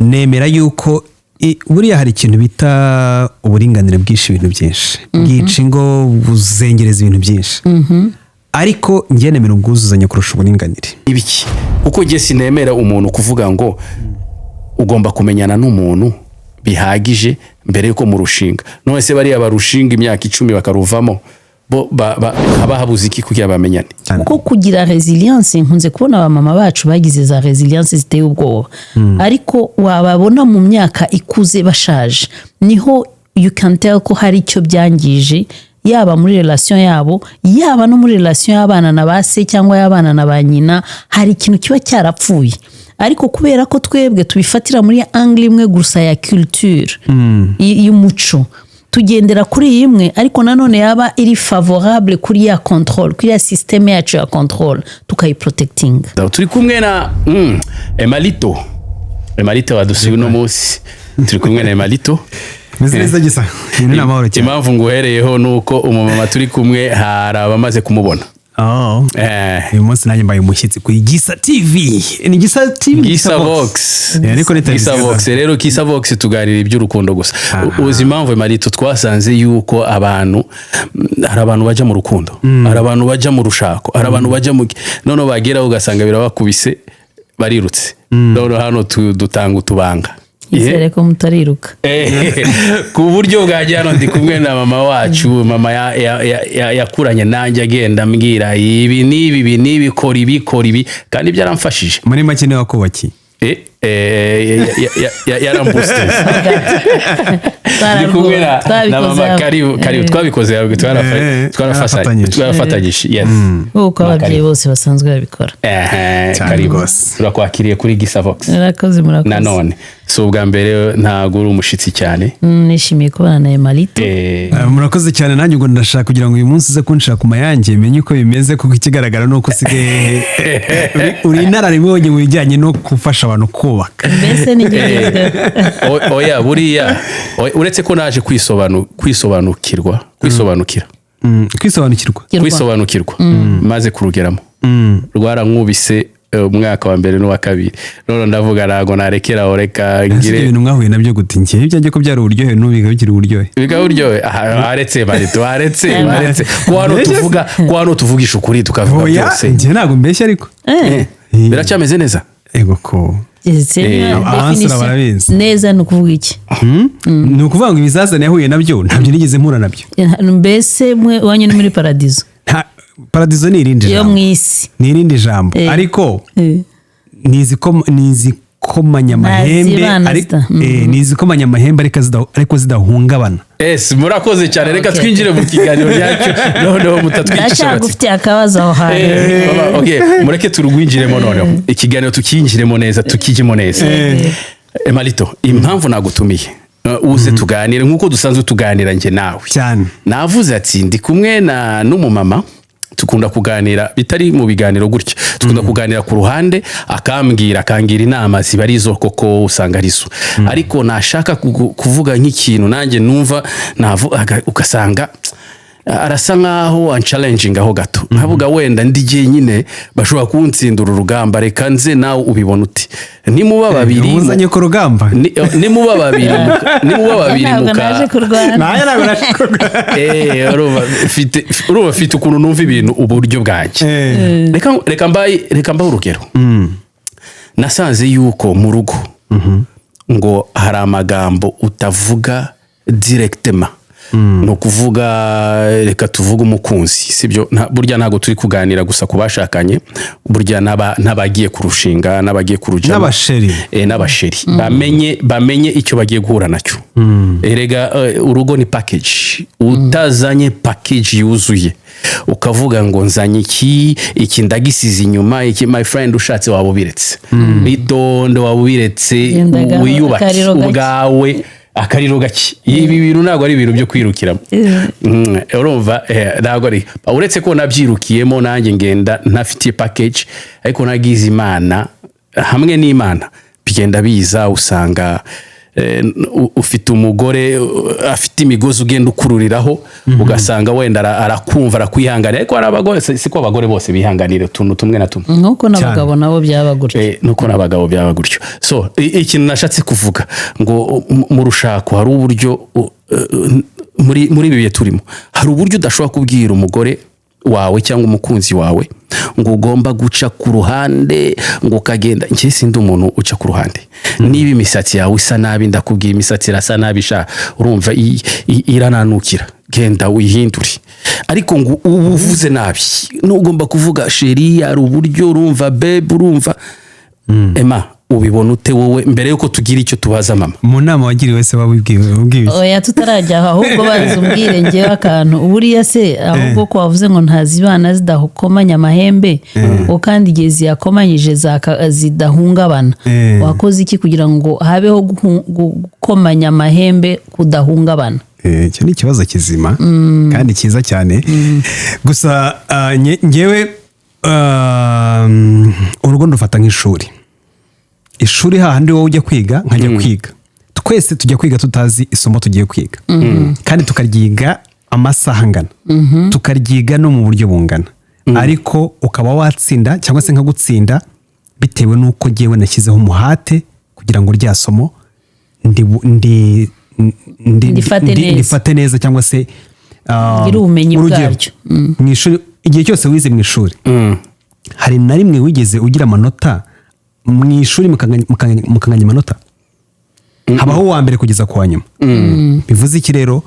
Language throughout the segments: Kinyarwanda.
nemera yuko buriya hari ikintu bita uburinganire bwinshi ibintu byinshi bwica ingo buzengereza ibintu byinshi ariko njye nemera ubwuzuzanye kurusha uburinganire. Ibiki kuko njye sinemera umuntu kuvuga ngo ugomba kumenyana n'umuntu bihagije mbere yuko mu rushinga. None se bari abarushinga imyaka 10 bakaruvamo bo haba habuze iki kugira bamenyane. Kuko kugira resilience nkunze kubona abamama bacu bagize za resilience ziteye ubwoba ariko wababona mu myaka ikuze bashaje niho you can tell ko hari icyo byangije yaba muri relation yabo yaba no muri relation y'abana na base cyangwa y'abana na ba nyina hari ikintu kiba cyarapfuye. Ariko kubera ko twebwe tubifatira muri angle imwe gusa ya culture y'umuco tugendera kuri imwe ariko nanone yaba iri favorable kuri ya control kuri ya systeme yacu ya control tukayi protecting. Turi kumwe na Emalito wadusuye no munsi turi kumwe na Emalito neza gisa ni amahoro cyane. Impamvu nguhereyeho nuko umumama turi kumwe hari abamaze kumubona. Uyu munsi nanjye mbaye umushyitsi kuri Gisa TV. Ni Gisa TV, Gisa Vox. Gisa Vox rero Gisa Vox tuganira iby'urukundo gusa. Uzi impamvu Emalito twasanze yuko hari abantu baje mu rukundo, hari abantu baje mu rushako, hari abantu baje mu none bagera ugasanga birabakubise barirutse. None hano dutanga utubanga. Izere ko mutariruka. Ku buryo bwajyano ndi kumwe na mama wacu, mama yakuranye nanjye agenda mbwira ibi nibi kora ibi kandi byaramfashije. Muri make ne wakubaki. Yarambusteze. Ndi kumwe na mama karibu twabikoze twarafatanyije. Yes. Uko ababyeyi bose basanzwe babikora. Karibu. Turakwakiriye kuri Gisa Vox. Murakoze. Nanone so ubwa mbere ntago uri umushitsi cyane. Nishimiye kubana na Emalito. Murakoze cyane nanjye ngo ndashaka kugira ngo uyu munsi uze kunshaka kumayange menye uko bimeze kuko ikigaragara nuko sigaye uri inararibonye mu bijyanye no gufasha abantu kubaka. Mbese ni oya buriya uretse ko naje kwisobanukirwa maze kurugeramo rwarankubise umwaka wa mbere no wa kabiri none ndavuga nago narekera oreka ngire ibintu mwahuye nabyo gute ngiye ibyanjye ko byari uburyohe nubiga bikiri uburyohe aretse kwano tuvugisha ukuri tukavuga byose ngiye nago mbeshya ariko biracyameze neza ego ko neza nukuvuga iki nukuvuga ngo ibizazane yahuye nabyo ntabyo nigeze mpura nabyo mbese mwe wanyu ni muri paradizo. Paradizo ni irindi jambo. Yo mwisi. Ni irindi jambo. Ariko nizikomanya amahembe ariko zidahungabana. Murakoze cyane reka twinjire mu kiganiro cyacu noneho mutatwicisha. Ndashaka akabazo aho hari. Okay, mureke turugwinjiremo noneho. Ikiganiro tukinjiremo neza tukijimo neza. Emalito, impamvu nagutumiye uze tuganire nkuko dusanzwe tuganira nje nawe. Cyane. Navuze ati ndi kumwe n'umumama tukunda kuganira bitari mu biganiro gutyo tukunda kuganira ku ruhande akangira inama zibarizo koko usanga arizo ariko nashaka kuvuga nk'ikintu nanjye numva ugasanga arasa nkaho unchallenging aho gato nkavuga wenda ndigiye nyine bashobora kuntsindura urugamba reka nze nawe ubibona uti nimuba babiri uzanye ku rugamba nimuba babiri uruba fite ukuntu numva ibintu uburyo bwanjye reka mbaye urugero nasanze yuko mu rugo ngo hari amagambo utavuga directement no kuvuga reka tuvuga umukunzi sibyo burya ntago turi kuganira gusa kubashakanye burya nabagiye kurushinga nabagiye kurujana n'abasheri bamenye icyo bagiye guhura nacyo erega urugo ni package utazanye package yuzuye ukavuga ngo nzanye iki ndagisize inyuma iki my friend ushatse wabubiretse bitonde wabubiretse wiyubake ubwawe akariro gaki ibi bintu ntago ari ibintu byo kwirukiramo urumva ntago ari uretse ko nabyirukiyemo nanjye ngenda ntafitiye package ariko nagize imana hamwe n'Imana bigenda biza usanga ufite umugore afite imigozi ugenda ukururiraho ugasanga wenda arakumva arakwihanganira ariko hari abagore siko abagore bose bihanganira utuntu tumwe na tumwe nuko n'abagabo nabo byaba gutyo nuko n'abagabo byaba gutyo so ikintu nashatse kuvuga ngo mu rushako hari uburyo muri ibi bihe turimo hari uburyo udashobora kubwira umugore wawe cyangwa umukunzi wawe ngo ugomba guca ku ruhande ngo ukagenda njye sindi umuntu uca ku ruhande niba imisatsi yawe isa nabi ndakubwiye imisatsi irasa nabi sha urumva irananukira genda uyihindure ariko ngo uvuze nabi ntugomba kuvuga sheri hari uburyo urumva babe urumva Emma ubibona ute wowe mbere yuko tugira icyo tubaza mama mu nama wagiriwe se wabibwiwe oya tutarajya ahubwo bazumbwire ngewe akantu uburiya se ahubwo ko wavuze ngo ntazibana zidakomanya amahembe kandi igihe ziyakomanyije zidahungabana wakoze iki kugira ngo habeho gukomanya amahembe kudahungabana icyo ni ikibazo kizima kandi cyiza cyane gusa ngewe urugo ndufata nk'ishuri ishuri hahandi wowe ujya kwiga nkajya kwiga twese tujya kwiga tutazi isomo tugiye kwiga kandi tukaryiga amasaha angana tukaryiga no mu buryo bungana ariko ukaba watsinda cyangwa se nkagutsinda bitewe n'uko ngewe nashyizeho umuhate kugira ngo rya somo ndifate neza cyangwa se ngira ubumenyi bwaryo mu ishuri igihe cyose wize mu ishuri hari na rimwe wigeze ugira amanota mu ishuri mukanganya amanota habaho uwa mbere kugeza ku wa nyuma bivuze iki rero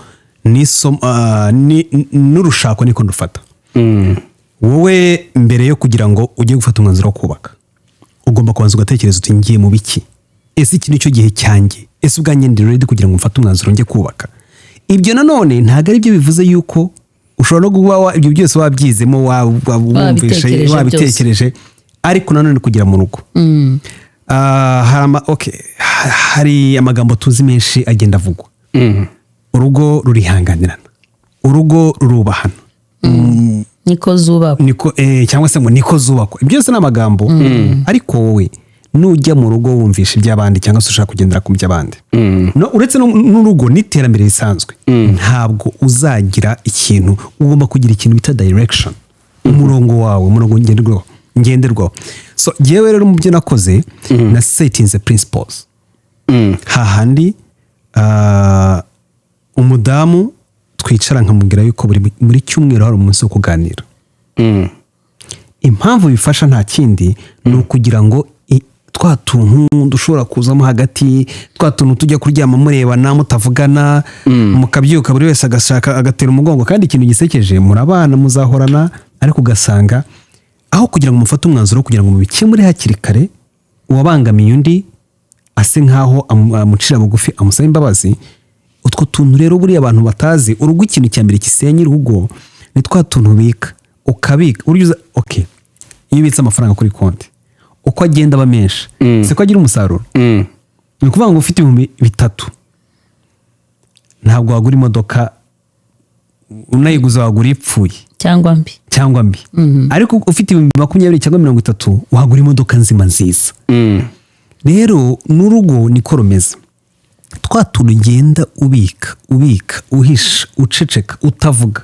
n'urushako niko ndufata wowe mbere yo kugira ngo ujye gufata umwanzuro wo kubaka ugomba kubanza ugatekereza uti ngiye mu biki ese iki nicyo gihe cyanjye ese ubwanjye ndi ready kugira ngo mfate umwanzuro njye kubaka ibyo nanone ntabwo ari byo bivuze yuko ushobora no kuba ibyo byose wabyizemo wabitekereje ariko nanone kugera mu rugo hari amagambo tuzi menshi agenda avugwa urugo rurihanganirana urugo rurubahana niko zubakwa cyangwa se ngo niko zubakwa ibyo byose ni amagambo ariko wowe nujya mu rugo wumvisha iby'abandi cyangwa se ushaka kugendera ku by'abandi uretse n'urugo n'iterambere risanzwe ntabwo uzagira ikintu ugomba kugira ikintu bita direction umurongo wawe umurongo ngenderwaho so ngewe rero mu byo nakoze na setinze principles hahandi umudamu twicara nkamubwira yuko muri cyumweru hari umunsi wo kuganira impamvu bifasha nta kindi ni ukugira ngo twa tuntu dushobora kuzamo hagati twa tuntu tujya kuryama murebana mutavugana mukabyuka buri wese agashaka agatera umugongo kandi ikintu gisekeje murabana muzahorana ariko ugasanga aho kugira ngo mufate umwanzuro kugira ngo mubikemure hakiri kare uwabangamiye undi ase nkaho amucira bugufi amusaba imbabazi utwo tuntu rero buriya abantu batazi urugo ikintu cya mbere kisenya urugo ni twa tuntu ubika ukabika iyo ubitse amafaranga kuri konti uko agenda aba menshi siko agira umusaruro ni ukuvuga ngo ufite 3,000 ntabwo wagura imodoka unayiguza wagura ipfuye cyangwa mbi ariko ufite 20 cyangwa 30 wagura imodoka nzima nziza rero n'urugo niko rumeze twa tuntu ugenda ubika uhisha uceceka utavuga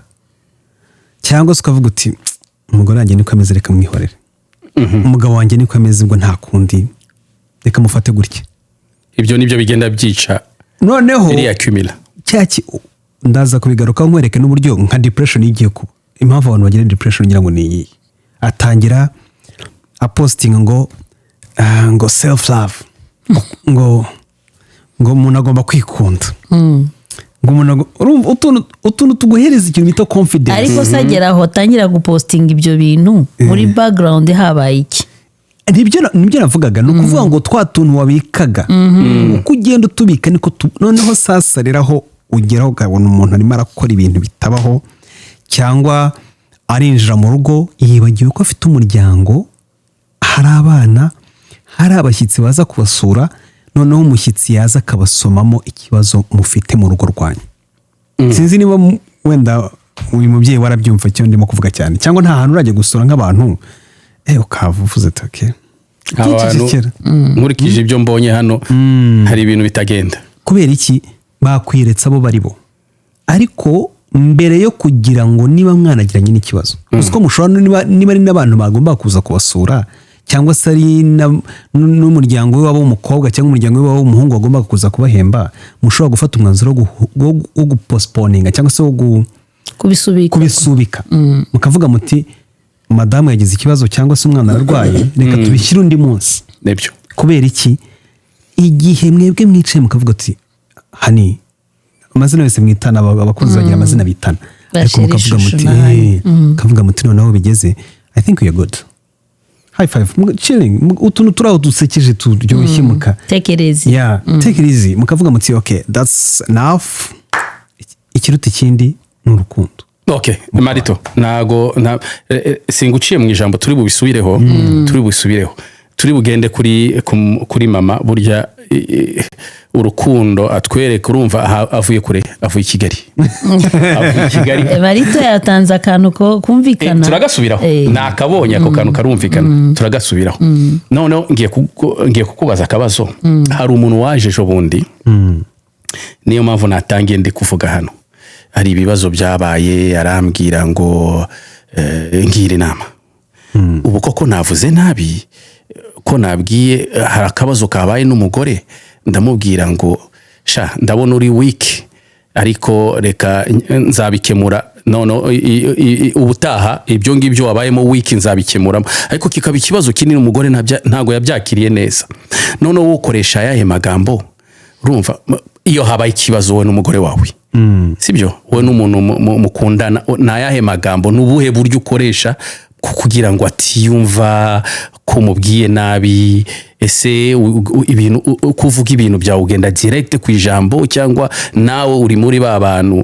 cyangwa se ukavuga uti umugore wanjye niko ameze reka mwihorere umugabo wanjye niko ameze ngo nta kundi reka mufate gutya ibyo nibyo bigenda byica noneho iriyakumira ndaza kubigarukaho nkwereke n'uburyo nka depression igiye kuba impamvu abantu bagira depression ngira ngo ni iyi atangira apostinga ngo self love ngo umuntu agomba kwikunda ngo umuntu utuntu tuguhereza ikintu bita confidence ariko sagera aho atangira gupostinga ibyo bintu muri background habaye iki nibyo navugaga ni ukuvuga ngo twa tuntu wabikaga uko ugenda utubika niko noneho sasa rero aho ugeraho ukabona umuntu arimo arakora ibintu bitabaho cyangwa arinjira mu rugo yibagiwe ko afite umuryango hari abana hari abashyitsi baza kubasura noneho umushyitsi yaza akabasomamo ikibazo mufite mu rugo rwanyu sinzi niba wenda uyu mubyeyi warabyumva icyo ndimo kuvuga cyane cyangwa nta hantu urajya gusura nk'abantu ukava uvuze ati abantu nkurikije ibyo mbonye hano hari ibintu bitagenda kubera iki bakwiretse abo bari bo ariko mbere yo kugira ngo niba mwanagiranye n'ikibazo uzi ko mushobora niba ari n'abantu bagomba kuza kubasura cyangwa se ari n'umuryango we w'umukobwa cyangwa umuryango we w'umuhungu wagomba kuza kubahemba mushobora gufata umwanzuro wo guposponinga cyangwa se wo kubisubika mukavuga muti madamu yagize ikibazo cyangwa se umwana ararwaye reka tubishyire undi munsi nibyo kubera iki igihe mwebwe mwicaye mukavuga ati hani amazina yose mwitana abakunzi bagira amazina bitana ariko mukavuga muti noneho bigeze I think we are good high five chilling utuntu turaho dusekeje turyoshye take it easy take it easy mukavuga muti okay that's enough ikiruta ikindi ni urukundo. Okay, Marito, nago singuciye mu ijambo turi bubisubireho, turi bugende kuri mama burya urukundo atwereka urumva avuye kure, avuye Kigali. Marito yatanze akantu ko kumvikana. Turagasubiraho. Nakabonye ako kantu karumvikana. Turagasubiraho. None ngiye kukubaza akabazo. Hari umuntu waje ejo bundi. Niyo mpamvu natangiye ndi kuvuga hano. Hari ibibazo byabaye arambwira ngo ngire inama. Ubu koko navuze nabi ko nabwiye hari akabazo kabaye n'umugore ndamubwira ngo sha ndabona uri weak ariko reka nzabikemura none ubutaha ibyo ngibyo wabayemo weak nzabikemura ariko kikaba ikibazo kinini umugore ntago yabyakiriye neza none ukoresha yahe magambo urumva iyo habaye ikibazo we n'umugore wawe sibyo we n'umuntu mukundana nayahe magambo nubuhe buryo ukoresha kugira ngo atiyumva ko mubwiye nabi ese ibintu kuvuga ibintu byawe ugenda direct ku ijambo cyangwa nawe uri muri ba bantu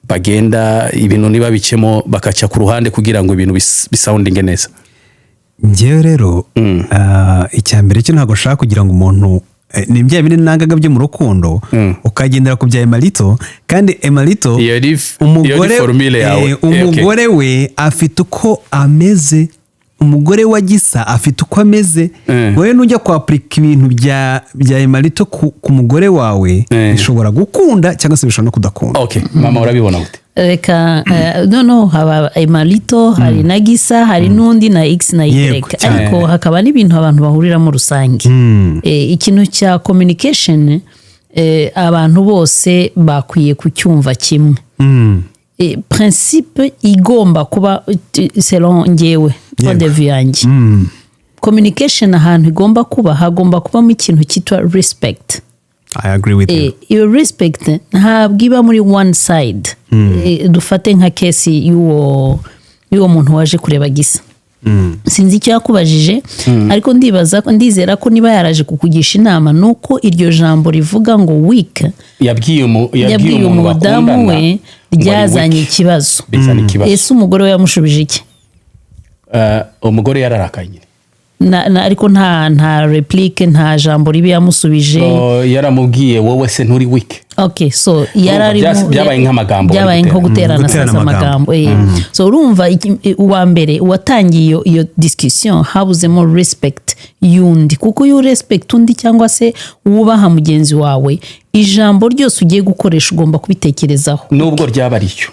bagenda ibintu niba bicemo bakaca ku ruhande kugira ngo ibintu bisoundinge neza? Ngewe rero icyambere cyo ntago shaka kugira ngo umuntu ni bya bine nangaga byo mu rukundo ukagendera ku bya Emalito kandi Emalito umugore we afite uko ameze umugore wa Gisa afite uko ameze wowe nujya kwapurika ibintu bya Emalito ku mugore wawe bishobora gukunda cyangwa se bishobora no kudakunda. Okay, mama urabibona gute? Reka no haba Emalito hari na Gisa hari n'undi na X na Y ariko hakaba n'ibintu abantu bahuriramo rusange ikintu cya communication abantu bose bakwiye kucyumva kimwe principe igomba kuba selon ngewe point de vue yanjye communication ahantu igomba kuba hagomba kubamo ikintu cyitwa respect. I agree with you. Your respect ntabwo iba muri one side. Dufate nka kesi y'uwo muntu waje kureba Gisa. Sinzi icyo yakubajije ariko ndizera ko niba yaraje kukugisha inama nuko iryo jambo rivuga ngo weak yabwiye umudamu we ryazanye ikibazo. Ese umugore we yamushubije iki? Umugore yararakaye ariko nta replique nta jambo ribi yamusubije. Yaramubwiye wowe se nturi weak. Okay, so byabaye nk'amagambo byabaye nko guterana sasa amagambo. So urumva uwa mbere watangiye iyo discussion habuzemo respect yundi kuko you respect undi cyangwa se wubaha mugenzi wawe ijambo ryose ugiye gukoresha ugomba kubitekerezaho nubwo ryaba aricyo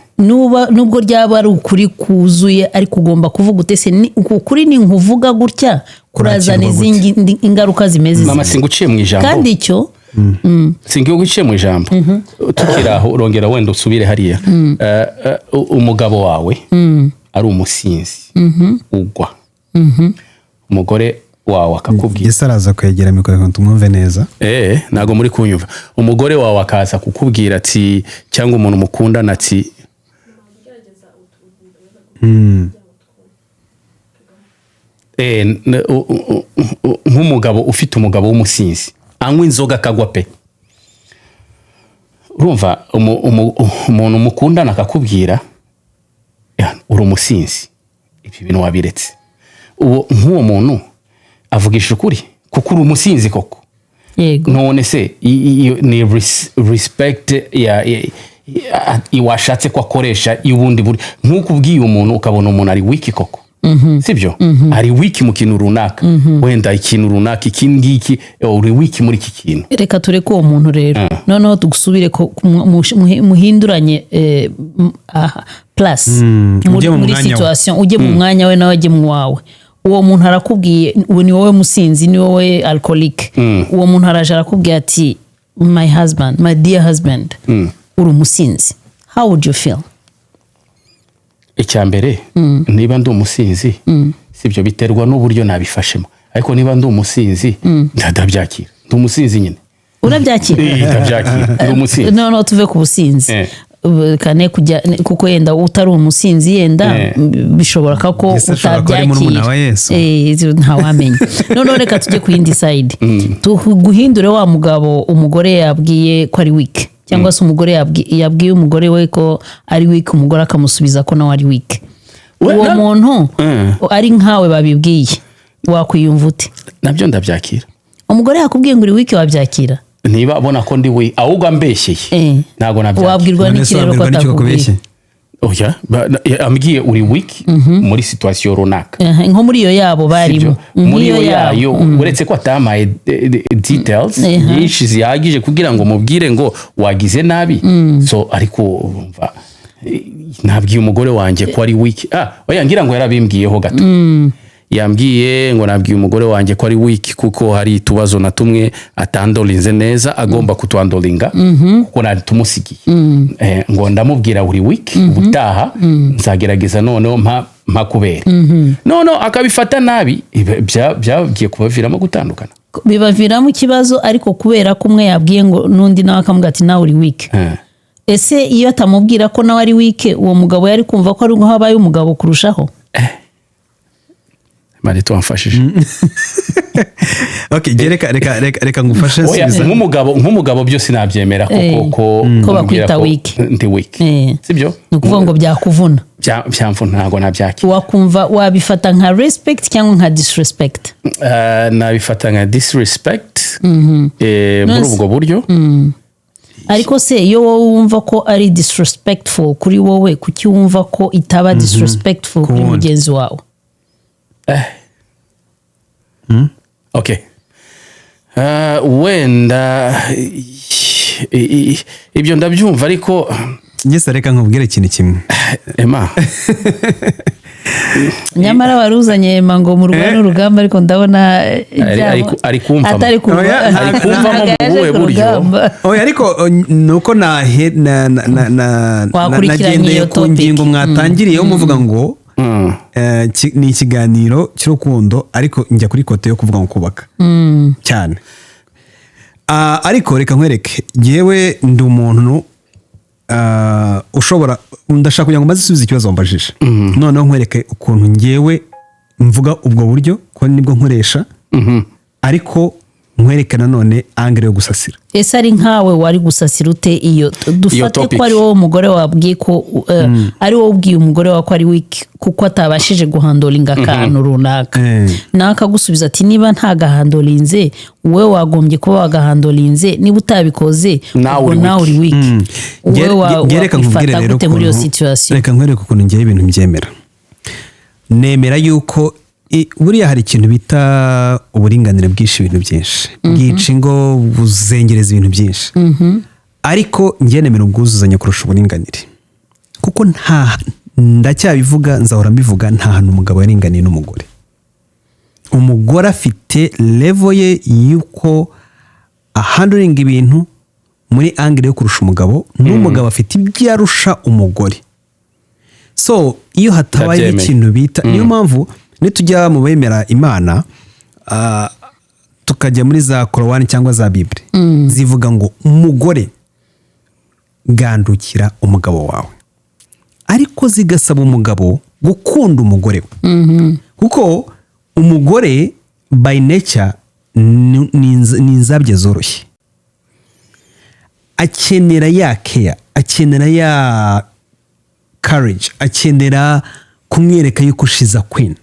nubwo ryaba ari ukuri kuzuye ariko ugomba kuvuga utese ukuri ni nkuvuga gutya kurazana izindi ingaruka zimeze. Mama singuciye mu ijambo kandi icyo singiye guciye mu ijambo tukiraho urongera wenda usubire hariya umugabo wawe ari umusinzi ugwa umugore wawe akakubwira Ese araza kwegera mikoro ngo tumwumve neza nago muri kunyumva umugore wawe akaza kukubwira ati cyangwa umuntu mukundana ati nk'umugabo ufite umugabo w'umusinzi anywa inzoga akagwa pe urumva umuntu mukundana akakubwira uri umusinzi ibi bintu wabiretse uwo nk'uwo muntu avugisha ukuri kuko uri umusinzi koko none se ni respect iwashatse ko akoresha y'ubundi buri nk'uko ubwiye umuntu ukabona umuntu ari wiki koko sibyo ari wiki mu kintu runaka wenda ikintu runaka iki ngiki uri wiki muri iki kintu reka tureke uwo muntu rero noneho tugusubire muhinduranye plus muri situation ujye mu mwanya we nawe ajye mu wawe uwo muntu arakubwiye ni wowe musinzi ni wowe alcoholic uwo muntu araje arakubwiye ati my dear husband uri umusinzi how would you feel? Icyambere niba ndi umusinzi sibyo biterwa n'uburyo nabifashemo ariko niba ndi umusinzi ndabyakira ndi umusinzi nyine urabyakira ndabyakira ndi umusinzi no tuve ku businzi kane kujya kuko yenda utari umusinzi yenda bishobora ko utabyakira ntawamenya none reka tujye ku yindi side tuguhindure wa mugabo umugore yabwiye ko ari weak cyangwa se umugore yabwiye umugore we ko ari weak umugore akamusubiza ko nawe ari weak uwo muntu ari nkawe babibwiye wakwiyumva ute? Nabyo ndabyakira. Umugore yakubwiye ngo uri weak wabyakira? Niba abona ko ndi we ahubwo ambeshyeye ntago nabyakira. Wabwirwa n'iki rero ko atakubwiye? Oya ambwiye uri weak muri situation runaka nko muri iyo yabo barimo muri iyo yayo uretse ko atamaye details nyinshi zihagije kugira ngo mubwire ngo wagize nabi so ariko umva nabwiye umugore wanjye ko ari weak oya ngira ngo yarabimbwiyeho gato yambwiye ngo nabwiye umugore wanjye ko ari weak kuko hari tubazo na tumwe atandolinze neza agomba kutwandolinga kuko nari tumusigiye ngo ndamubwira uri weak ubutaha nzagerageza noneho mpa kubera noneho akabifata nabi byagiye kubaviramo gutandukana bibaviramo ikibazo ariko kubera ko umwe yabwiye ngo nundi nawe akamubwira ati nawe uri weak ese iyo atamubwira ko nawe ari weak uwo mugabo yari kumva ko ari habaye umugabo kurushaho Marito wamfashije. Okay, reka ngufashe nsubiza. Nk'umugabo byose nabyemera ko bakwita weak. Ndi weak. Sibyo? Nukuvuga ngo byakuvuna. Byamvuna ntago nabyakira. Wakumva wabifata nka respect cyangwa nka disrespect? Nabifata nka disrespect. Muri ubwo buryo. Ariko se iyo wowe wumva ko ari disrespectful kuri wowe kuki wumva ko itaba disrespectful kuri mugenzi wawe? Okay. Wenda ibyo ndabyumva ariko ngese reka nkubwire ikintu kimwe. Ema. Nyamara waruzanye Ema ngo mu rugano rugamba ariko ndabona ari kumva. Atari kumva mu buhe buryo. Oya ariko nuko nagendeye ku ngingo mwatangiriye muvuga ngo ni ikiganiro cy'urukundo ariko njya kuri kote yo kuvuga ngo kubaka cyane ariko reka nkwereke yewe ndi umuntu ushobora ndashaka kugira ngo maze isubize ikibazo wambajije noneho nkwereke ukuntu ngewe mvuga ubwo buryo ko nibwo nkoresha ariko nkwereke nanone angere yo gusasira. Ese ari nkawe wari gusasira ute iyo dufate ko ari wowe umugore wabwiye ko ari wowe ubwiye umugore wawe ko ari weak kuko atabashije guhandolinga akantu runaka nakagusubiza ati niba nta gahandolinze wowe wagombye kuba wagahandolinze niba utabikoze ubwo nawe uri weak wowe reka nkubwire rero muri iyo situation. Reka nkwereke ukuntu ngiye ibintu mbyemera nemera yuko buriya hari ikintu bita uburinganire bwinshi ibintu byinshi bwica ingo buzengereza ibintu byinshi ariko njye nemera ubwuzuzanye kurusha uburinganire kuko ndacyabivuga nzahora mbivuga nta hantu umugabo yaringaniye n'umugore. Umugore afite level ye yuko ahanduringa ibintu muri angle yo kurusha umugabo n'umugabo afite ibyo arusha umugore. So iyo hatabaye ikintu bita niyo mpamvu nitujya mu bemera Imana tukajya muri za Korowani cyangwa za Bible zivuga ngo umugore gandukira umugabo wawe ariko zigasaba umugabo gukunda umugore we kuko umugore by nature ni inzabye zoroshye akenera ya care akenera ya courage akenera kumwereka yuko she's a queen.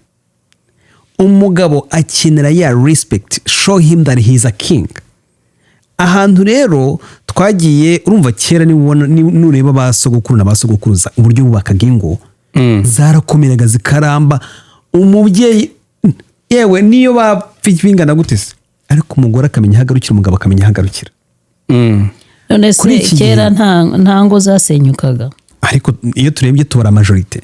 Umugabo akenera ya respect show him that he is a king. Ahantu rero twagiye urumva kera nureba basogokuru na basogokuruza uburyo bubakaga ingo zarakomeraga zikaramba umubyeyi yewe niyo bingana gute se ariko umugore akamenya ahagarukira umugabo akamenya ahagarukira. none Kuri se iki kera nta ngo zasenyukaga, ariko iyo turebye tubara majorite,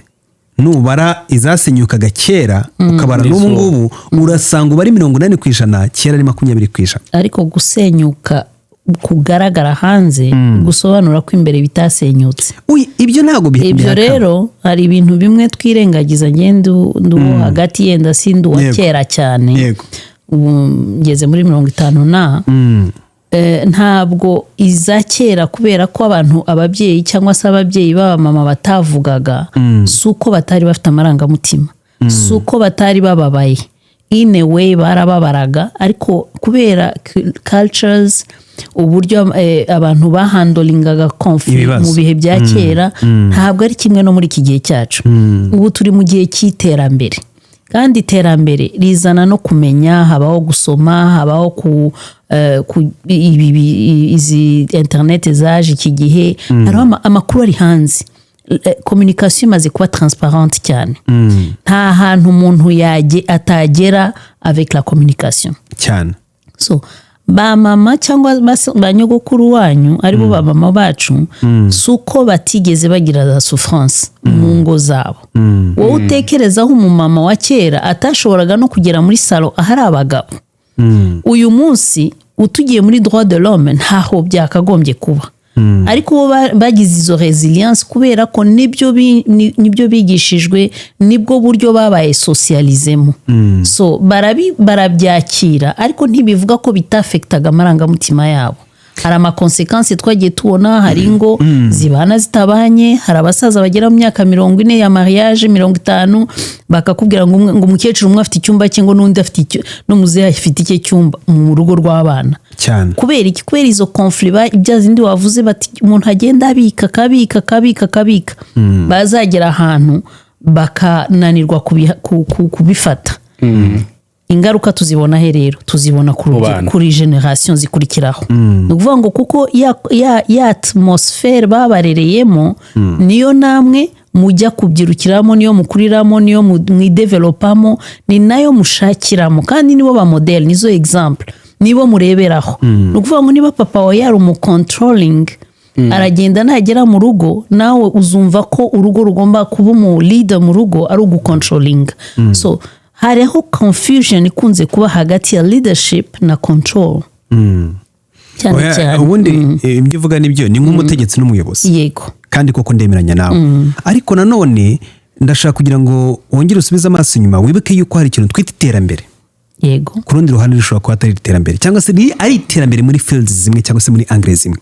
nubara izasenyukaga kera ukabara n'ubu ngubu urasanga ubari 80%, kera ari 20%. ariko gusenyuka kugaragara hanze gusobanura ko imbere bitasenyutse. Ibyo ntabwo ibyo rero hari ibintu bimwe twirengagiza, ngende uwo hagati yenda sindi uwa kera cyane, ubu ngeze muri 50 ntabwo iza kera kubera ko abantu ababyeyi cyangwa se ababyeyi b'abamama batavugaga, si uko batari bafite amarangamutima, si uko batari bababaye, in a way barababaraga, ariko kubera cultures, uburyo abantu bahandolingaga conflict mu bihe bya kera ntabwo ari kimwe no muri iki gihe cyacu. Ubu turi mu gihe cy'iterambere, kandi iterambere rizana no kumenya, habaho gusoma, habaho izi internet zaje iki gihe, hariho amakuru ari hanze, communication imaze kuba transparente cyane, nta hantu umuntu atagera avec la communication cyane. So ba mama cyangwa ba nyogokuru wanyu aribo ba mama bacu, suko batigeze bagira za souffrance mu ngo zabo. Wowe utekerezaho umumama wa kera atashoboraga no kugera muri salo ahari abagabo, uyu munsi utugiye muri droit de l'homme ntaho byakagombye kuba. Ariko bo bagize izo resilience kubera ko nibyo bigishijwe, nibwo buryo babaye socializemo. So barabyakira, ariko ntibivuga ko bitafektaga amarangamutima yabo. Hari amakonsekansi twagiye tubona, hari ingo zibana zitabanye, hari abasaza bagera mu myaka 40 ya mariage, 50, bakakubwira ngo umukecuru umwe afite icyumba cye, ngo n'undi afite n'umuzehe afite icye cyumba mu rugo rw'abana cyane. Kubera iki? Kubera izo conflict, ibya zindi wavuze bati umuntu agenda abika bazagera ahantu bakananirwa kubifata. Ingaruka tuzibona he rero? Tuzibona kuri generation zikurikiraho. Ni ukuvuga ngo kuko ya atmosphere babarereyemo niyo namwe mujya kubyirukiramo, niyo mukuriramo, niyo mwidevelopamo, ni nayo mushakiramo, kandi nibo ba model, nizo example, nibo mureberaho. Ni ukuvuga ngo niba papa wawe yari umucontrolling, aragenda nagera mu rugo, nawe uzumva ko urugo rugomba kuba mu leader mu rugo ari ugucontrolling. So hariho confusion ikunze kuba hagati ya leadership na control. Cyane. Ubundi ibyo uvuga nibyo, ni nk'umutegetsi n'umuyobozi. Yego. Kandi koko ndemeranya nawe. Ariko nanone ndashaka kugira ngo wongere usubize amaso inyuma, wibuke yuko hari ikintu twita iterambere. Yego. Ku rundi ruhande rishobora kuba atari iterambere, cyangwa se ari iterambere muri fields zimwe cyangwa se muri angle zimwe.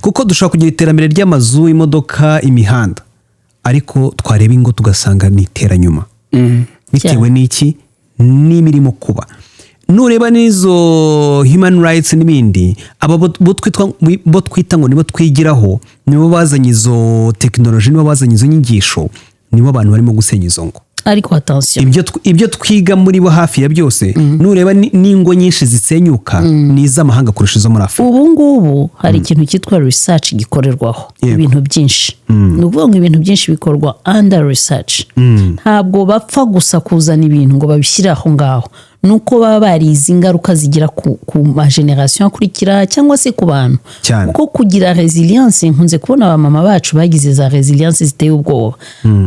Kuko dushobora kugira iterambere ry'amazu, imodoka, imihanda, ariko twareba ingo tugasanga ni iteranyuma. Bitewe n'iki? N'imirimo kuba. Nureba n'izo human rights n'ibindi, aba bo twita ngo nibo twigiraho, nibo bazanye izo technology, nibo bazanye izo nyigisho, nibo abantu barimo gusenya izo ngo. Ariko attention, ibyo twiga muri bo hafi ya byose, nureba n'ingo nyinshi zisenyuka ni iz'amahanga kurusha izo muri Afurika. Ubu ngubu hari ikintu cyitwa research gikorerwaho ibintu byinshi. Ni ukuvuga ngo ibintu byinshi bikorwa under research. Ntabwo bapfa gusa kuzana ibintu ngo babishyire aho ngaho, nuko baba barize ingaruka zigira ku generation akurikira cyangwa se ku bantu. Kuko kugira resilience, nkunze kubona abamama bacu bagize za resilience ziteye ubwoba,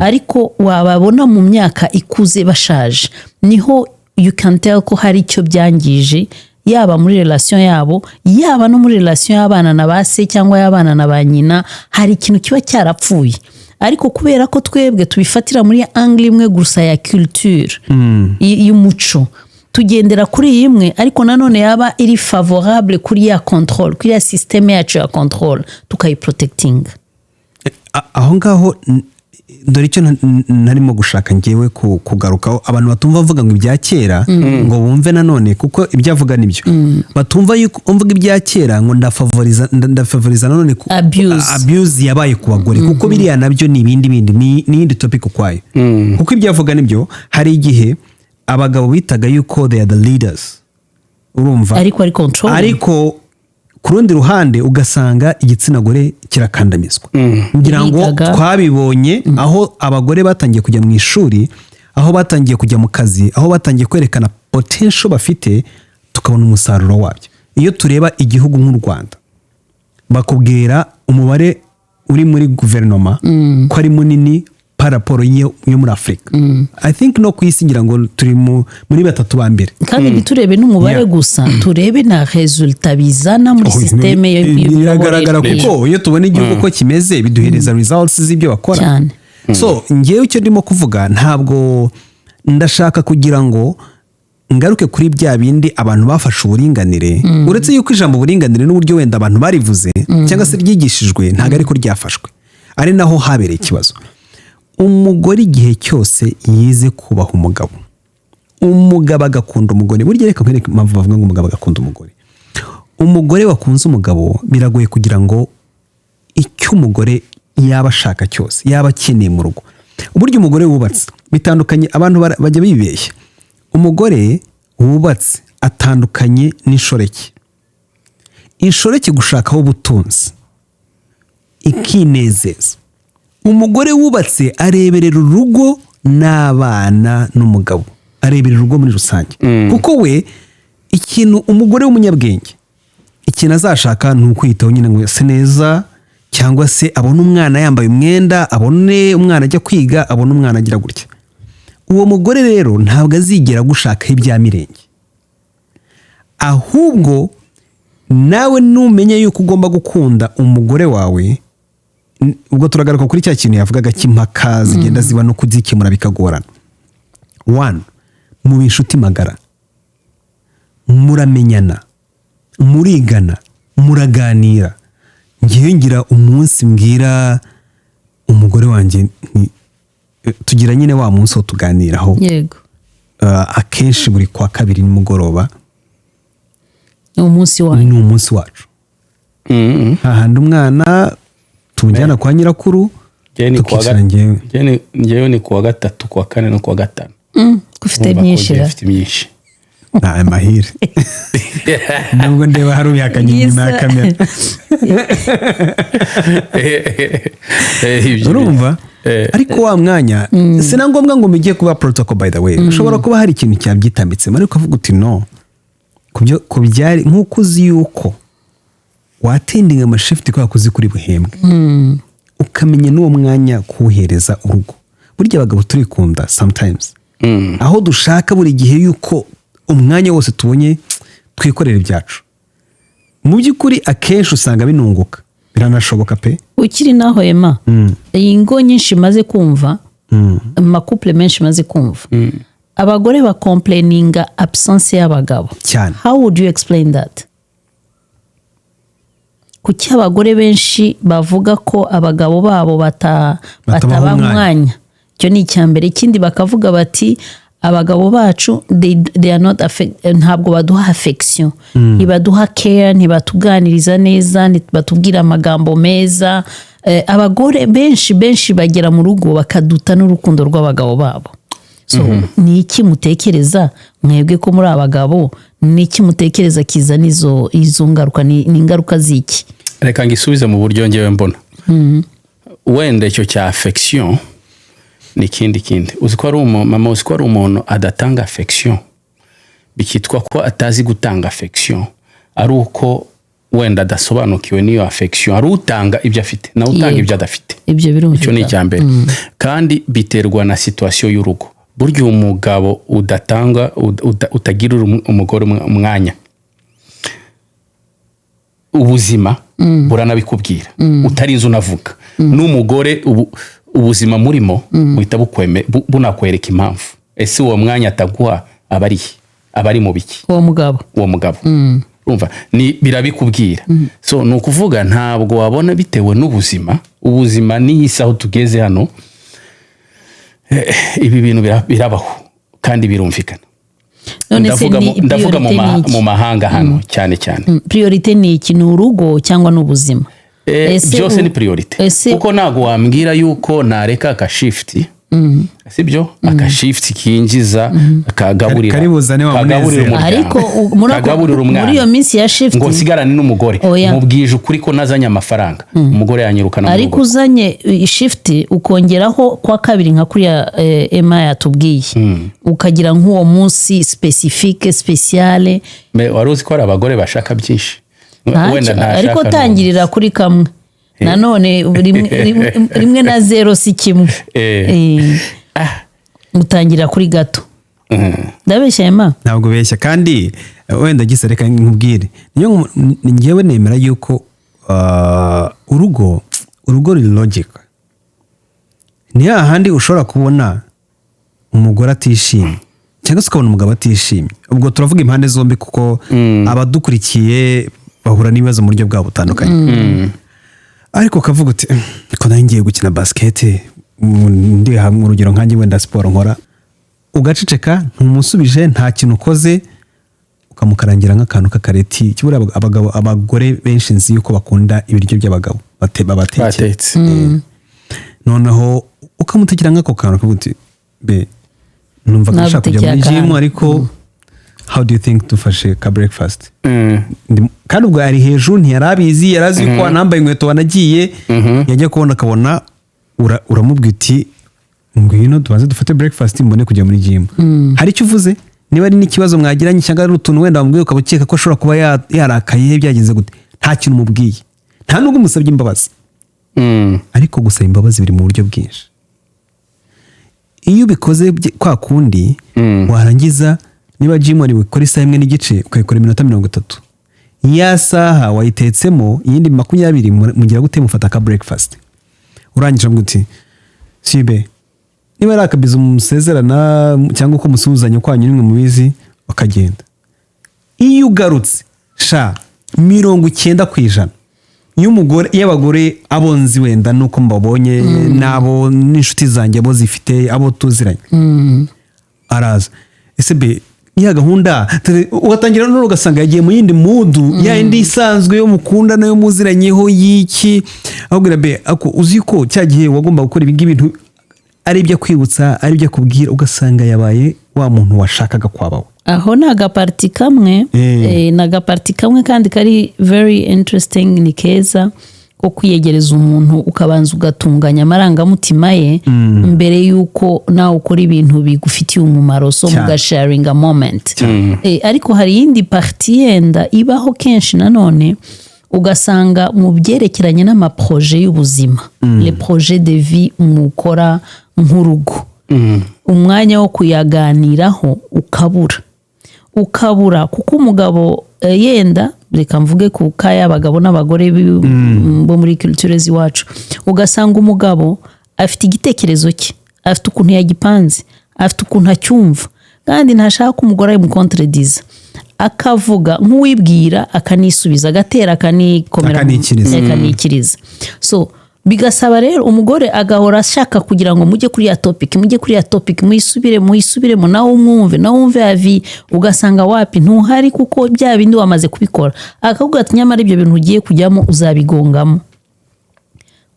ariko wababona mu myaka ikuze bashaje, niho you can tell ko hari icyo byangije, yaba muri relation yabo, yaba no muri relation y'abana na base cyangwa y'abana na ba nyina, hari ikintu kiba cyarapfuye. Ariko kubera ko twebwe tubifatira muri angle imwe gusa ya culture y'umuco, tugendera kuri imwe, ariko nanone yaba iri favorable kuri ya control, kuri ya system yacu ya control, tukayiprotecting. Aho ngaho dore icyo narimo gushaka ngewe kugarukaho, abantu batumva bavuga ngo ibya kera ngo bumve nanone, kuko ibyavuga nibyo batumva yuko mvuga ibya kera ngo ndafavoriza nanone abuse yabaye ku bagore, kuko biriya nabyo ni ibindi ni iyindi topic ukwayo. Kuko ibyavuga nibyo, hari igihe abagabo bitaga yuko they are the leaders, urumva, ariko ari control, ariko ku rundi ruhande ugasanga igitsina gore kirakandamizwa. Ngira ngo twabibonye aho abagore batangiye kujya mu ishuri, aho batangiye kujya mu kazi, aho batangiye kwerekana potential bafite, tukabona umusaruro wabyo. Iyo tureba igihugu nk'u Rwanda, bakubwira umubare uri muri guverinoma ko ari munini paraporo yo muri Afurika. I think no kwisigira ngo turi muri batatu ba mbere. Kandi biturebe n'umubare gusa, turebe na resultat bizana muri systeme biragaragara kuko iyo tubona igihugu ko kimeze biduhereza results z'ibyo bakora cyane. So ngewe icyo ndimo kuvuga, ntabwo ndashaka kugira ngo ngaruke kuri bya bindi abantu bafashe uburinganire, uretse yuko ijambo uburinganire n'uburyo wenda abantu barivuze cyangwa se ryigishijwe ntabwo ariko ryafashwe, ari naho habereye ikibazo. Umugore igihe cyose yize kubaha umugabo, umugabo agakunda umugore, burya reka nkwereke impamvu bavuga ngo umugabo agakunda umugore. Umugore wakunze umugabo biragoye kugira ngo icyo umugore yaba ashaka cyose, yaba akeneye mu rugo. Uburyo umugore wubatse bitandukanye, abantu bajya bibeshya. Umugore wubatse atandukanye n'inshoreke. Inshoreke gushakaho ubutunzi ikinezeza. Umugore wubatse areberera urugo n'abana n'umugabo, areberera urugo muri rusange. Kuko we ikintu umugore w'umunyabwenge, ikintu azashaka ni ukwitaho nyine ngo se neza, cyangwa se abone umwana yambaye umwenda, abone umwana ajya kwiga, abone umwana agira gutya. Uwo mugore rero ntabwo azigera gushaka ibya mirenge, ahubwo nawe numenye yuko ugomba gukunda umugore wawe. Ubwo turagaruka kuri cya kintu yavugaga cy'impaka zigenda ziba no kuzikemura bikagorana. 1, mu inshuti magara, muramenyana, murigana, muraganira. Ngiye ngira umunsi mbwira umugore wanjye tugira nyine wa munsi wo tuganiraho. Yego. Akenshi buri kwa kabiri nimugoroba ni umunsi wacu. Hahandi umwana tumujyana kwa nyirakuru, tukicara ngewe ni kuwa gatatu, kuwa kane no kuwa gatanu. Ufite myinshi. Nta mahire. Nubwo ndeba hari ubihakanye inyuma ya kamera. Urumva? Ariko wa mwanya sina ngombwa ngo mujye kuba protocol by the way. Ushobora kuba hari ikintu cyabyitambitsemo ariko ukavuga uti no. Kubyari nk'uko uzi yuko watendinga amashift kwa kuzi kuri buhembwe. Ukamenya n'uwo mwanya kuhereza urugo. Burya abagabo turikunda sometimes. Aho dushaka buri gihe yuko umwanya wose tubonye twikorera ibyacu. Mu by'ukuri akenshi usanga binunguka, biranashoboka pe. Ukiri naho Ema, ingo nyinshi maze kumva, amakouple menshi maze kumva, abagore ba complaininga absence y'abagabo cyane. How would you explain that? Kuki abagore benshi bavuga ko abagabo babo bataba umwanya? Cyo ni icyambere. Ikindi bakavuga bati abagabo bacu they are not ntabwo baduha affection, ntibaduha care, ntibatuganiriza neza, ntibatubwira amagambo meza. Abagore benshi bagera mu rugo bakaduta n'urukundo rw'abagabo babo. So ni iki mutekereza mwebwe ko muri abagabo, ni iki mutekereza kizana izo ngaruka? Ni ingaruka ziki? Reka ngisubize mu buryo ngewe mbona. Wenda icyo cya affection ni kindi. Uzi ko ari mama, uzi ko ari umuntu adatanga affection, bikitwa ko atazi gutanga affection, ari uko wenda adasobanukiwe n'iyo affection. Ari utanga ibyo afite na utanga ibyo adafite. Ibyo birumvikana. Icyo ni icyambere. Kandi biterwa na situation y'urugo. Burya umugabo udatanga utagira umugore umwanya, ubuzima buranabikubwira, utarinze unavuga. N'umugore ubuzima murimo buhita bunakwereka impamvu. Ese uwo mwanya ataguha abari mu biki uwo mugabo. Urumva ni birabikubwira. So ni ukuvuga ntabwo wabona bitewe n'ubuzima. Ubuzima ni isaho tugeze hano, ibi bintu birabaho kandi birumvikana. Ndavuga mu mahanga hano cyane. Priorite ni ikintu urugo cyangwa n'ubuzima? Byose ni priorite. Kuko ntago wambwira yuko nareka ka shift sibyo akashift kinjiza karibuzane wa munezero. ariko muri iyo minsi ya shift ngo sigarane n'umugore mubwije ukuri ko nazanye amafaranga umugore yanyirukana mu rugo ariko uzanye shift ukongeraho kwa kabiri nka kuriya Emma yatubwiye ukagira nk'uwo munsi specifique spéciale wari uzi ko ari abagore bashaka byinshi ariko tangirira kuri kamwe nanone rimwe na zero si kimwe mutangira kuri gato ndabeshya Emma ntabwo beshya kandi wenda gise reka nkubwire niyo ngewe nemera yuko urugo ruri logic ni hahandi ushobora kubona umugore atishimye cyangwa se ukabona umugabo atishimye ubwo turavuga impande zombi kuko abadukurikiye bahura n'ibibazo mu buryo bwabo butandukanye ariko kavuga uti ko nari ngiye gukina basket ndi hamwe urugero nkanjye wenda siporo nkora ugaceceka ntumusubije nta kintu ukoze ukamukarangira nk'akantu k'akareti kibura abagore benshi nzi yuko bakunda ibiryo by'abagabo babatetse noneho ukamutekera nk'ako kantu kavuga uti be numva gashaka kujya muri gym ariko how do you think dufashe ka breakfast kandi ubwo ari hejuru ntiyarabizi yarazi ko anambaye inkweto wanagiye yajya kubona akabona uramubwira uti ngwino tubanze dufate breakfast mbone kujya muri gym hari icyo uvuze niba ari n'ikibazo mwagiranye cyangwa ari utuntu wenda wambwiye ukaba ukeka ko ashobora kuba yarakaye byagenze gute nta kintu umubwiye nta nubwo umusabye imbabazi ariko gusaba imbabazi biri mu buryo bwinshi iyo ubikoze kwa kundi warangiza niba gym wari bukora isaha imwe n'igice ukayikora iminota 30 ya saha wayitetsemo iyindi 20 mugira gute mufata ka breakfast urangije muti sibe niba ari akabiza umusezerana cyangwa uko musuzanya kwanyu nimwe mubizi bakagenda iyo ugarutse 90% y'abagore abonzi wenda nuko mbabonye nabo n'inshuti zanjye abo zifite abo tuziranye araza ese be ya gahunda ugatangira none ugasanga yagiye mu yindi mudu ya indi isanzwe yo mukunda nayo muziranyeho yiki ahubwo be ako uzi ko cyagiye wagomba gukora ibi bintu ari byo kwibutsa ari byo kubwira ugasanga yabaye wa muntu washakaga kwabawe aho nagaparti kamwe nagaparti kamwe kandi kari very interesting ni keza ko kwiyegereza umuntu ukabanza ugatunganya amarangamutima ye mbere yuko nawe ukora ibintu bigufitiye umumaro so mugasharinga moment ariko hari iyindi parti yenda ibaho kenshi nanone ugasanga mu byerekeranye n'amaproje y'ubuzima les projets de vie mukora nk'urugo umwanya wo kuyaganiraho ukabura kuko umugabo yenda reka mvuge ku kaya abagabo n'abagore bo muri culture ziwacu ugasanga umugabo afite igitekerezo cye afite ukuntu yagipanze afite ukuntu acyumva kandi ntashaka umugore ari mu contredise akavuga nk'uwibwira akanisubiza agatera akanikiriza so bigasaba rero umugore agahora ashaka kugira ngo mujye kuri ya topic muyisubiremo nawe umwumve avi ugasanga wapi ntuhari kuko bya bindi wamaze kubikora akavuga ati nyamara ibyo bintu ugiye kujyamo uzabigongamo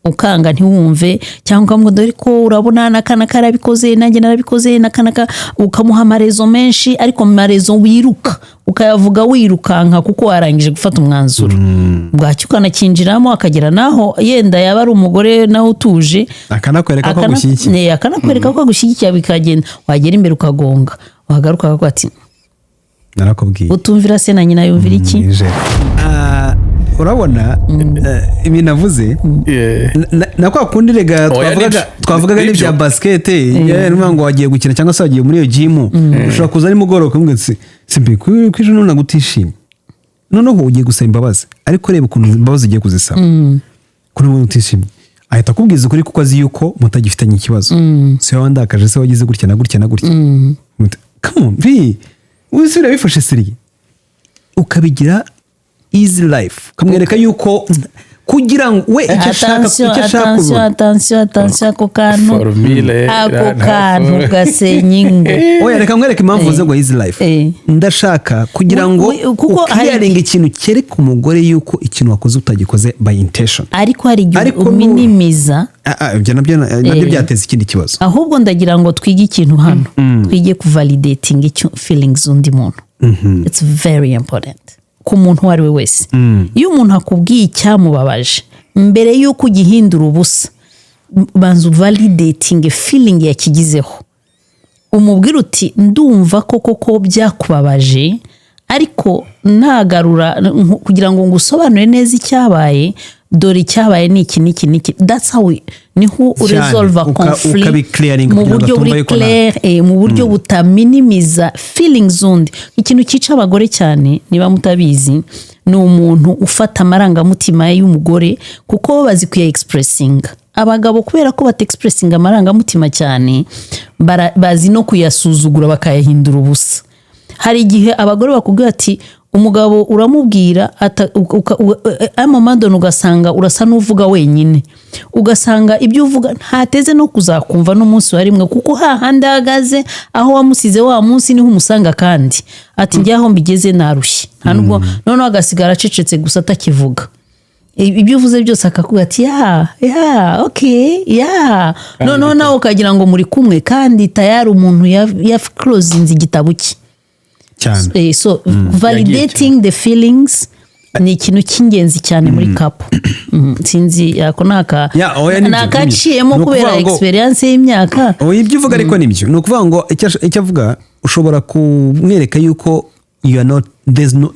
ukanga ntiwumve cyangwa ngo dore ko urabona nakana karabikoze nanjye narabikoze nakana ukamuha amarezo menshi ariko marezo wiruka ukayavuga wirukanka kuko warangije gufata umwanzuro bwacyo ukanakinjiramo akagera naho yenda yaba ari umugore naho utuje akanakwereka ko agushyigikira bikagenda wagera imbere ukagonga wagaruka akavuga ati narakubwiye utumvira se na nyina yumvira iki urabona ibi navuze na kwa kundi rega twavugaga n'ibya basket ngo wagiye gukina cyangwa se wagiye muri iyo gym ushobora kuza ari mugoroba kumwe simbi kwije none nagutishimye noneho ugiye gusaba imbabazi ariko reba ukuntu imbabazi ugiye kuzisaba kuri wowe utishimye ahita akubwiza ukuri kuko azi yuko mutagifitanye ikibazo se wandakaje se wagize gutya na gutya come on wisubira bifashe seriye ukabigira easy life kamwereka yuko kugira ngo we icyo ashaka attention ako kantu gasenya ingo. oya reka nkwereke impamvu uvuze ngo easy life. Ndashaka kugira ngo ukiriyaringa ikintu kereka umugore yuko ikintu wakoze utagikoze by intention, ariko hari igihe uminimiza. ibyo nabyo byateza ikindi kibazo. Ahubwo ndagira ngo twige ikintu hano, twige kuvalidating icyo feelings undi muntu. It's very important ku muntu uwo ari we wese. Iyo umuntu akubwiye icyamubabaje, mbere y'uko ugihindura ubusa, banza uvalidating feeling yakigizeho, umubwira uti ndumva koko byakubabaje, ariko nagarura kugira ngo ngusobanure neza icyabaye, dore icyabaye ni iki. That's how niho resolve a conflict mu buryo buri clear, mu buryo butaminimiza feelings undi. Ikintu cyica abagore cyane, niba mutabizi, ni umuntu ufata amarangamutima y'umugore kuko bazi kuya expressing. Abagabo kubera ko bata expressing amarangamutima cyane, bazi no kuyasuzugura bakayahindura ubusa. Hari igihe abagore bakubwira ati umugabo uramubwira amamandone, ugasanga urasa n'uvuga wenyine, ugasanga ibyo uvuga ntateze no kuzakumva n'umunsi wa rimwe, kuko hahandi ahagaze aho wamusize wa munsi niho umusanga, kandi ati njye aho mbigeze narushye, nta nubwo noneho agasigara acecetse gusa atakivuga. Ibyo uvuze byose akakubwira ati okay noneho nawe ukagira ngo muri kumwe, kandi tayari umuntu closinze igitabo cye cyane. So validating the feelings ni ikintu cy'ingenzi cyane muri couple. Sinzi yako nakaciyemo kubera experience y'imyaka. Ibyo uvuga ariko nibyo, ni ukuvuga ngo icyo avuga ushobora kumwereka yuko you are not,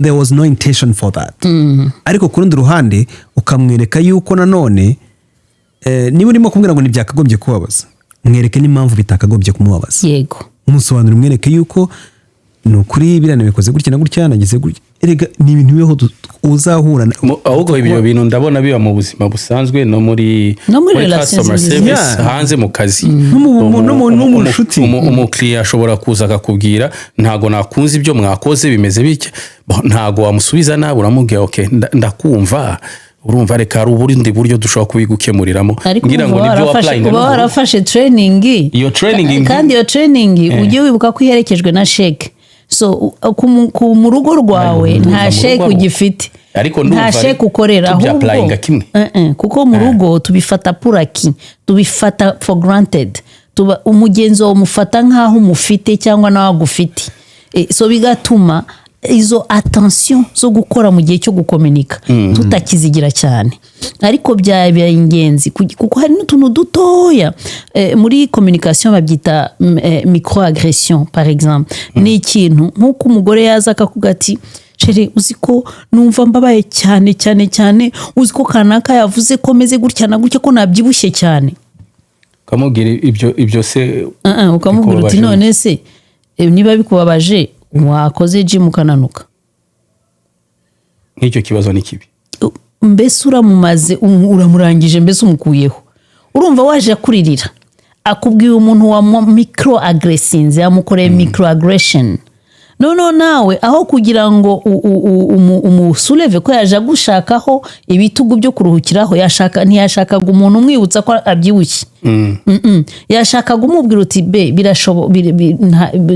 there was no intention for that. Ariko ku rundi ruhande ukamwereka yuko nanone niba urimo kumubwira ngo ntibyakagombye kubabaza, mwereke n'impamvu bitakagombye kumubabaza. Yego, umusobanuro mwereke yuko ni ukuri birane bikoze gutya na gutya nagize gutya. Erega ni ibintu biho uzahura ahubwo ibyo bintu ndabona biba mu buzima busanzwe no muri customer service, hanze mu kazi, no mu nshuti. Umukiriya ashobora kuza akakubwira ntago nakunze ibyo mwakoze bimeze bike, ntago wamusubiza nabi, uramubwira okay ndakumva, urumva reka ari ubundi buryo dushobora kubigukemuriramo. Ngira ngo nibyo applying ngo warafashe training, iyo training kandi iyo training ujye wibuka ko iherekejwe na sheke. So mu rugo rwawe nta sheke ugifite, nta sheke ukorera, ahubwo kuko mu rugo tubifata puraki, tubifata for granted, umugenzi wawe umufata nk'aho umufite cyangwa nawe agufite. So bigatuma izo attention zo gukora mu gihe cyo gukomunika tutakizigira cyane. Ariko byaba ingenzi kuko hari n'utuntu dutoya muri communication babyita microagression par exemple. Ni ikintu nk'uko umugore yaza akakuga ati chere uziko numva mbabaye cyane, uziko kanaka yavuze ko meze gutya na gutya ko nabyibushye cyane, ukamubwira ibyo se ukamubwira uti none se niba bikubabaje wakoze gym ukananuka, nk'icyo kibazo ni kibi. Mbese uramumaze uramurangije, mbese umukuyeho. Urumva waje kuririra akubwiye umuntu wa microaggressions, yamukoreye microaggression. No nawe aho kugira ngo umusuleve ko yaje gushakaho ibitugu byo kuruhukiraho, ntiyashakaga umuntu umwibutsa ko abyibushye. Yashakaga umubwira uti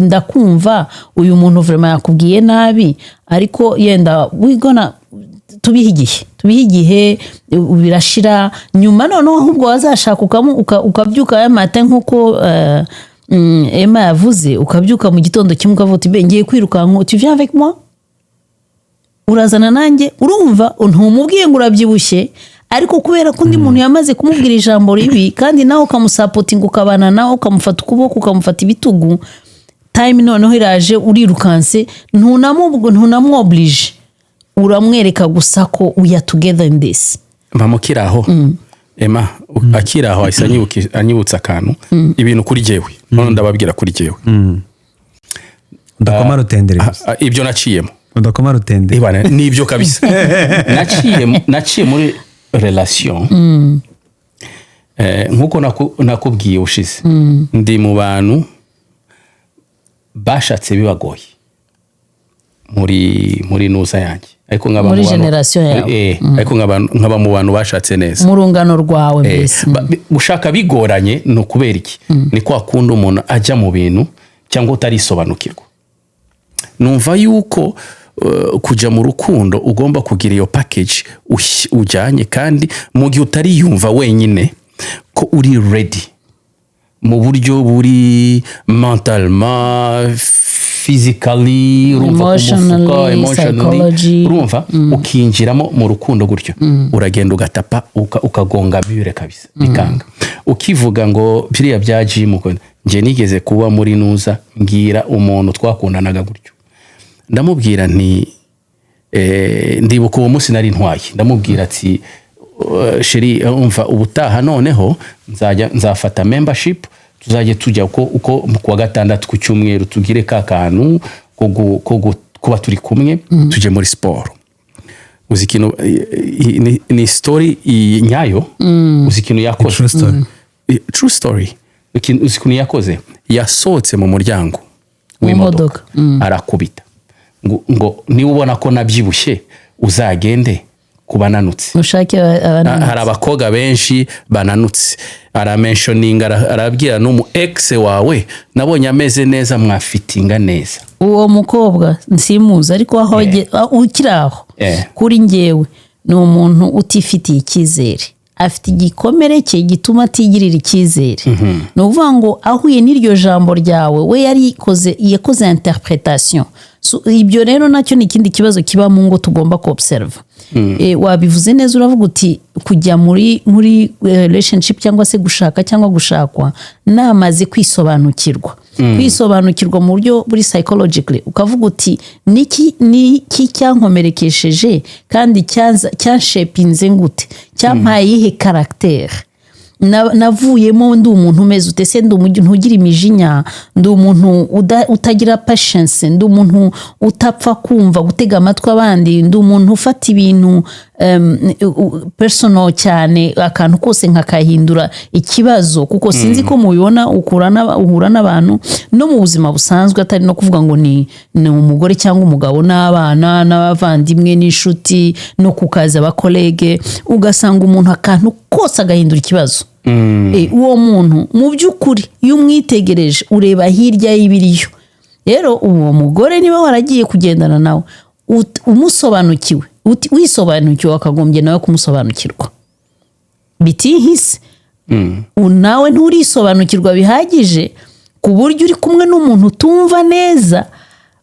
ndakumva uyu muntu vraiment yakubwiye nabi, ariko yenda wigona tubihe igihe birashira, nyuma noneho ahubwo wazashaka ukabyuka yamate nk'uko Emma yavuze, ukabyuka mu gitondo kimwe ukavuga uti ngiye kwirukanka, tu viens avec moi, urazana nanjye. Urumva ntumubwiye ngo urabyibushye, ariko kubera ko undi muntu yamaze kumubwira ijambo ribi, kandi nawe ukamusapotinga, ukabana nawe, ukamufata ukuboko, ukamufata ibitugu, time noneho iraje urirukanse, ntunamwoblige, uramwereka gusa ko we are together in this. Mamukiraho Emma akiraho ahise anyibutsa akantu, ibintu kuri jewe none ndababwira kuri jewe ndakomara utendereza ibyo naciyemo, ndakomara utendere ibana nibyo kabisa. naciye muri relation nkuko nakubwiye ushize, ndi mu bantu bashatse bibagoye muri nuza yanjye ariko Muri generation yawe. ariko nkaba mu bantu bashatse neza mu rungano rwawe mbese. gushaka bigoranye ni ukubera iki ni kwa kundi umuntu ajya mu bintu cyangwa utarisobanukirwa. Numva yuko kujya mu rukundo ugomba kugira iyo package ujyanye, kandi mu gihe utariyumva wenyine ko uri ready mu buryo buri mentalement, physically, emotionally, urumva ukinjiramo mu rukundo gutyo uragenda ugatapa ukagonga bire kabisa bikanga. Ukivuga ngo biriya bya gym nje nigeze kuba muri nuza mbwira umuntu twakundanaga gutyo, ndamubwira nti ndibuka uwo munsi nari ntwaye, ndamubwira ati sheri umva ubutaha noneho nzafata membership tuzajye tujya uko ku wa gatandatu ku cyumweru tugire ka kantu ko kuba turi kumwe tujye muri sport. Uzi ikintu ni story nyayo, uzi ikintu yakoze true story. Uzi ikintu yakoze, yasohotse mu muryango w'imodoka arakubita ngo niba ubona ko nabyibushye uzagende kubananutse. Hari abakobwa benshi bananutse, aramentioning arabwira n'umu ex wawe nabonye ameze neza mwafitinga neza. Uwo mukobwa nsimuza ariko aho ukiraho kuri njyewe ni umuntu utifitiye icyizere, afite igikomere cye gituma atigirira icyizere. Ni ukuvuga ngo ahuye n'iryo jambo ryawe we yakoze interpretation. Ibyo rero nacyo ni ikindi kibazo kiba mu ngo tugomba ko observe. Wabivuze neza, uravuga uti kujya muri relationship cyangwa se gushaka cyangwa gushakwa namaze kwisobanukirwa. Kwisobanukirwa mu buryo buri psychologically, ukavuga uti niki cyankomerekesheje kandi cyanshapinze gute, cyampaye ihe caractère, navuyemo ndi umuntu umeze ute, se ndi umuntu ugira imijinya, ndi umuntu utagira patience, ndi umuntu utapfa kumva gutega amatwi abandi, ndi umuntu ufata ibintu personal cyane, akantu kose nkakahindura ikibazo, kuko sinzi ko mubibona uhura n'abantu no mu buzima busanzwe, atari no kuvuga ngo ni umugore cyangwa umugabo, n'abana n'abavandimwe n'inshuti no kukaza abakolege, ugasanga umuntu akantu kose agahindura ikibazo. Uwo muntu mu by'ukuri iyo umwitegereje ureba hirya y'ibiriyo. Rero uwo mugore niba waragiye kugendana nawe umusobanukiwe, wisobanukiwe, akagombye nawe kumusobanukirwa bitihise. Nawe nturisobanukirwa bihagije ku buryo uri kumwe n'umuntu utumva neza,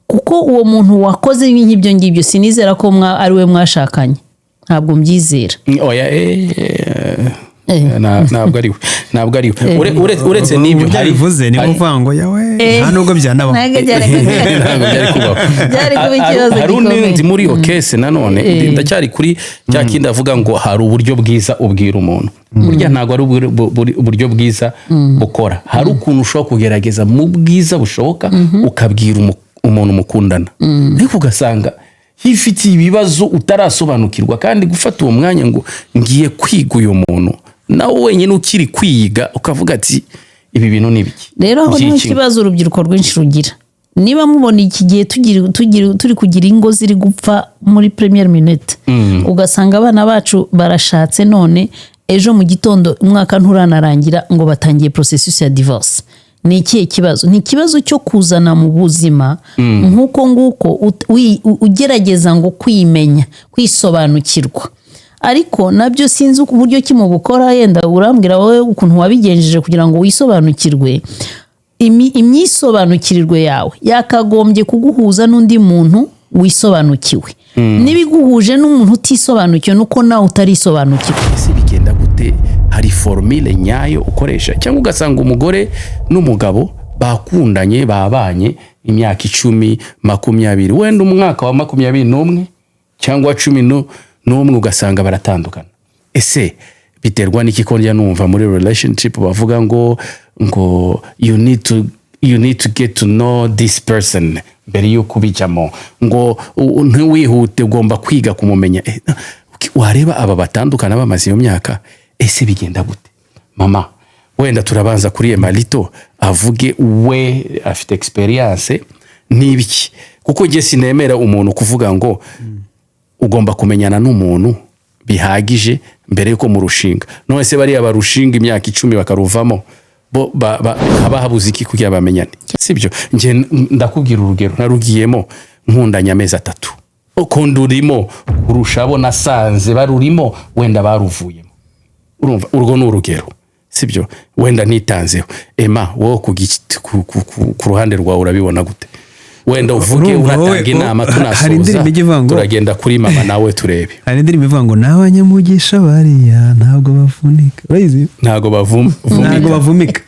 kuko uwo muntu wakoze nk'ibyo ngibyo sinizera ko ari we mwashakanye, ntabwo mbyizera. ntabwo ari uretse n'ibyo hari bivuze ni ukuvuga ngo yawe nta nubwo byanabaho, ntabwo byari kubaho. Hari undi muri iyo kese nanone ndacyari kuri cya kindi avuga ngo hari uburyo bwiza ubwira umuntu, burya ntabwo ari uburyo bwiza bukora. Hari ukuntu ushobora kugerageza mu bwiza bushoboka ukabwira umuntu mukundana, ariko ugasanga hifitiye ibibazo utarasobanukirwa, kandi gufata uwo mwanya ngo ngiye kwiga uyu muntu nawe wenyine ukiri kwiga ukavuga ati ibi bintu ni biki. Rero aho niho ikibazo urubyiruko rwinshi rugira. Niba mubona iki gihe turi kugira ingo ziri gupfa muri première minute, ugasanga abana bacu barashatse none ejo mu gitondo umwaka nturanarangira ngo batangiye processus ya divorce. Ni ikihe kibazo? Ni ikibazo cyo kuzana mu buzima nguko ugerageza ngo kwimenya, kwisobanukirwa. Ariko nabyo sinzi uburyo kimubukora, yenda urambwira wowe ukuntu wabigenjeje kugira ngo wisobanukirwe. Imyisobanukirirwe yawe yakagombye kuguhuza n'undi muntu wisobanukiwe. Nibiguhuje n'umuntu utisobanukiwe nuko nawe utarisobanukiwe. Ese bigenda gute? Hari formule nyayo ukoresha, cyangwa ugasanga umugore n'umugabo bakundanye babanye imyaka 10, 20, wenda umwaka wa 21 cyangwa 11 ugasanga baratandukana. Ese biterwa n'iki? Ko njya numva muri relationship bavuga ngo you need to get to know this person mbere yuko bijamo, ngo ntiwihute, ugomba kwiga kumumenya. Wareba aba batandukana bamaze iyo myaka, ese bigenda gute? Mama, wenda turabanza kuri Emalito avuge we afite experience n'ibiki kuko njye sinemera umuntu kuvuga ngo ugomba kumenyana n'umuntu bihagije mbere yuko murushinga none se bariya barushinga imyaka 10 bakaruvamo bo haba habuze iki kugira bamenyane sibyo nje ndakubwira urugero narugiyemo nkundanya amezi 3 uko ndurimo urushabo nasanze barurimo wenda baruvuyemo urumva urwo ni urugero sibyo wenda nitanzeho Emma wowe ku ruhande rwawe urabibona gute wenda uvuge uratanga inama tunasoza turagenda kuri mama nawe turebe hari indirimbo ivuga ngo n'abanyamugisha bariya ntabwo bavunika urayizi ntabwo bavumika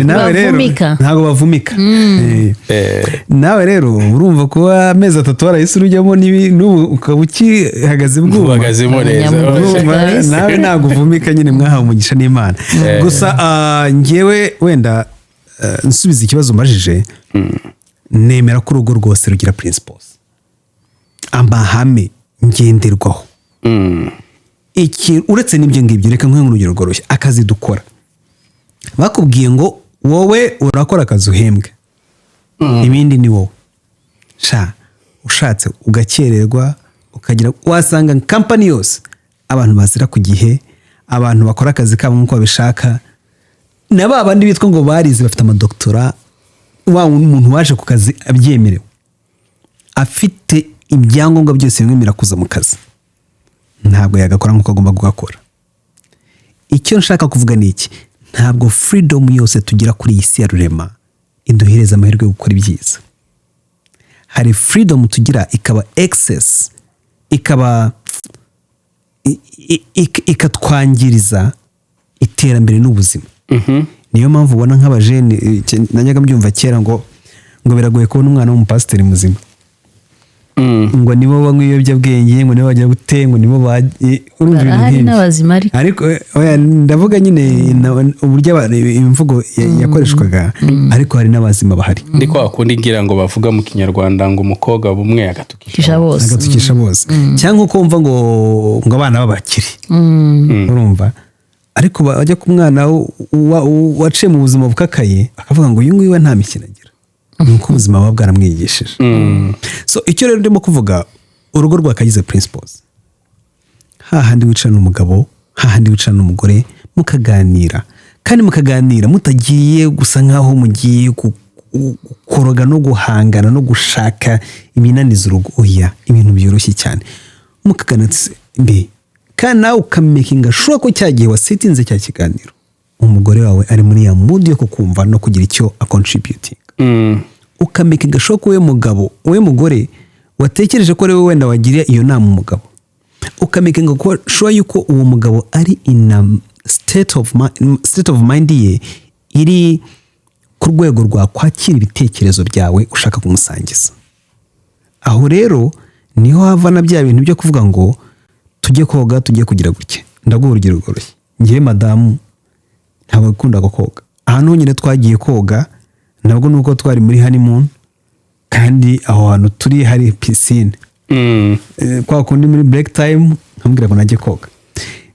nawe rero ntabwo bavumika nawe rero urumva kuba amezi 3 warahise urujyamo n'ubu ukaba ukihagaze bwuma uhagazemo neza nawe ntabwo uvumika nyine mwahawe umugisha n'Imana gusa njyewe wenda nsubiza ikibazo mbajije nemera ko urugo rwose rugira principles amahame ngenderwaho iki uretse n'ibyo ngibyo reka nkwe nk'urugero rworoshye akazi dukora bakubwiye ngo wowe urakora akazi uhembwe ibindi ni wowe ushatse ugakererwa ukagira wasanga company yose abantu bazira ku gihe abantu bakora akazi kabo nk'uko babishaka na babandi bitwa ngo barize bafite amadoktora wa umuntu waje ku kazi abyemerewe afite ibyangombwa byose bimwemerera kuza mu kazi ntabwo yagakora nk'uko agomba gukora icyo nshaka kuvuga ni iki ntabwo freedom yose tugira kuri iyi si ya rurema iduhereza amahirwe yo gukora ibyiza hari freedom tugira ikaba excess ikatwangiriza iterambere n'ubuzima niyo mpamvu ubona nk'abajene najyaga mbyumva kera ngo biragoye kubona umwana w'umupasiteri muzima ngo nibo banywa ibiyobyabwenge ngo nibo bajya gute ngo nibo urumva ibintu nk'ibyo ariko ndavuga nyine uburyo imvugo yakoreshwaga ariko hari n'abazima bahari ndi kwa kundi ngira ngo bavuga mu kinyarwanda ngo umukobwa bumwe agatukisha bose cyangwa uko wumva ngo abana b'abakire urumva ariko bajya ku mwana waciye mu buzima bukakaye akavuga ngo uyu nguyu we nta mikino agira nuko ubuzima buba bwaramwigishije so icyo rero ndimo kuvuga urugo rwakagize principles hahandi wicara n'umugabo hahandi wicara n'umugore mukaganira kandi mukaganira mutagiye gusa nkaho mugiye koroga no guhangana no gushaka ibinaniza urugo oya ibintu byoroshye cyane mukaganira mbe kandi nawe ukamakinga sure ko cyagiye wasitinze cya kiganiro umugore wawe ari muri ya mood yo kukumva no kugira icyo acontributing ukamakinga sure ko we mugore watekereje ko rewe wenda wagira iyo nama umugabo ukamakinga ko sure yuko uwo mugabo ari in a state of mind ye iri ku rwego rwa kwakira ibitekerezo byawe ushaka kumusangiza aho rero niho havana bya bintu byo kuvuga ngo tujye koga tujye kugira gutya ndaguha urugero rworoshye ngiye madamu ntabwo akunda koga ahantu nyine twagiye koga nabwo nuko twari muri honeymoon kandi aho hantu turi hari piscine kwa kundi muri break time nkambwira ngo najye koga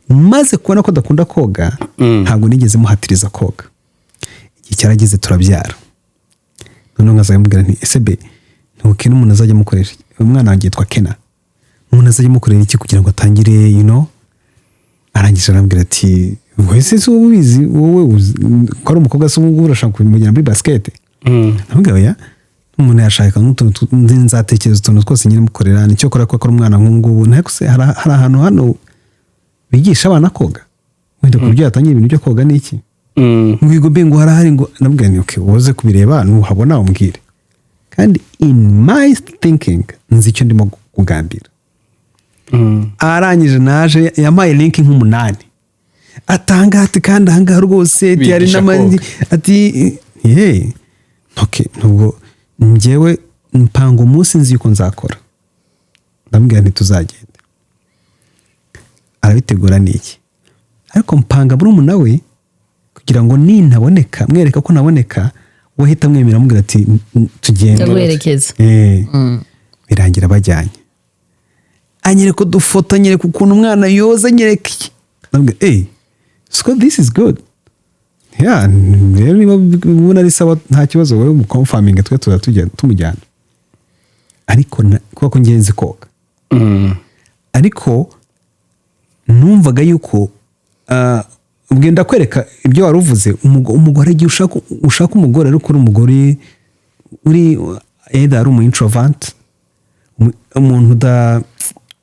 maze kubona ko adakunda koga ntabwo nigeze muhatiriza koga igihe cyarageze turabyara noneho nkazaga mbwira nti ese be ntukene umuntu azajya mukoresha umwana wanjye yitwa Kena umuntu azajya mukorera iki kugira ngo atangire arangije arambwira ati wese si wowe ubizi wowe ko ari umukobwa se ubu urashaka kumujyana muri basket nambwira oya umuntu yashaka nk'utuntu nzatekereza utuntu twose nyine mukorera nicyo kora ko ari umwana nk'ubu ntabwo se hari ahantu hano bigisha abana koga wenda ku buryo yatangira ibintu byo koga ni iki ngo mbe ngo harahari ngo nabwira ni okay woze kubireba nuhabona umbwire kandi in my thinking nzi icyo ndimo kugambira arangije naje yampaye link nk'umunani atanga ati kandi ahangaha rwose hari n'amandi ati okay nubwo njyewe mpanga umunsi nzi yuko nzakora ndambwira ntituzagenda arabitegura n'iki ariko mpanga muri umuntu we kugira ngo nintaboneka mwereka ko naboneka wahita mwemera mubwira ati tugende birangira bajyanye anyereka udufoto anyereka ukuntu umwana yoza anyereka iki nabwira so this is good ya rero niba ubona ari sawa nta kibazo wowe mu confirming twe tujya tumujyana ariko kuko ngenzi koga ariko numvaga yuko ugenda kwereka ibyo wari uvuze umugore igihe ushaka umugore ariko uri umugore uri either ari umu introvert umuntu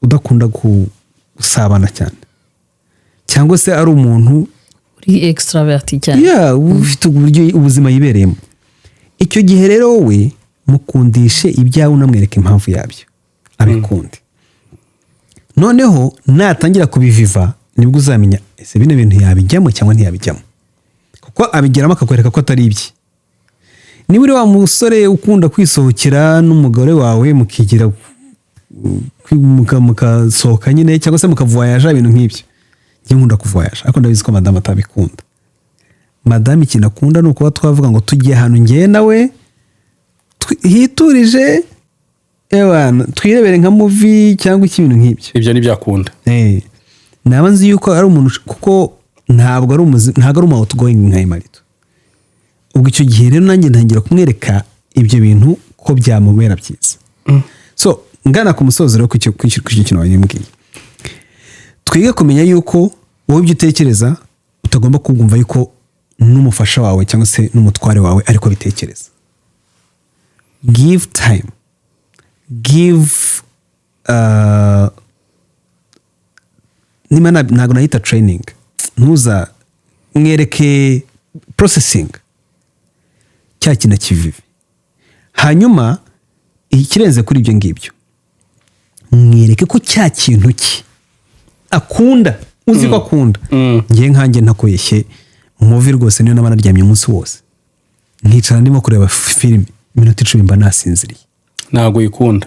udakunda gusabana cyane cyangwa se ari umuntu uri extraverti cyane ufite uburyo ubuzima yibereyemo icyo gihe rero wowe mukundishe ibyawe unamwereka impamvu yabyo abikunde noneho natangira kubiviva nibwo uzamenya ese bino bintu yabijyamo cyangwa ntiyabijyamo kuko abigeramo akakwereka ko atari ibye niba uri wa musore ukunda kwisohokera n'umugore wawe mukigira mukasohoka nyine cyangwa se mukavoyaja ibintu nk'ibyo njye nkunda kuvoyaja ariko ndabizi ko madamu atabikunda madamu ikintu akunda ni ukuba twavuga ngo tugiye ahantu ngewe nawe hiturije twirebere nka muvi cyangwa ibintu nk'ibyo ibyo ni byakunda naba nzi yuko ari umuntu kuko ntabwo ari umu outgoing nka Imarito ubwo icyo gihe rero nanjye ntangira kumwereka ibyo bintu ko byamubera byiza so ngana ku musozo rero ku icyo kintu wanyibwiye twige kumenya yuko wowe ibyo utekereza utagomba kumva yuko n'umufasha wawe cyangwa se n'umutware wawe ariko bitekereza give time give nima ntabwo nahita training ntuza mwereke processing cya kintu kivive hanyuma ikirenze kuri ibyo ngibyo mwereke ko cya kintu cye akunda uzi ko akunda ngiye nkanjye ntakoyeshye muvi rwose niyo naba naryamye umunsi wose nkicara ndimo kureba filime iminota 10 mba nasinziriye ntabwo uyikunda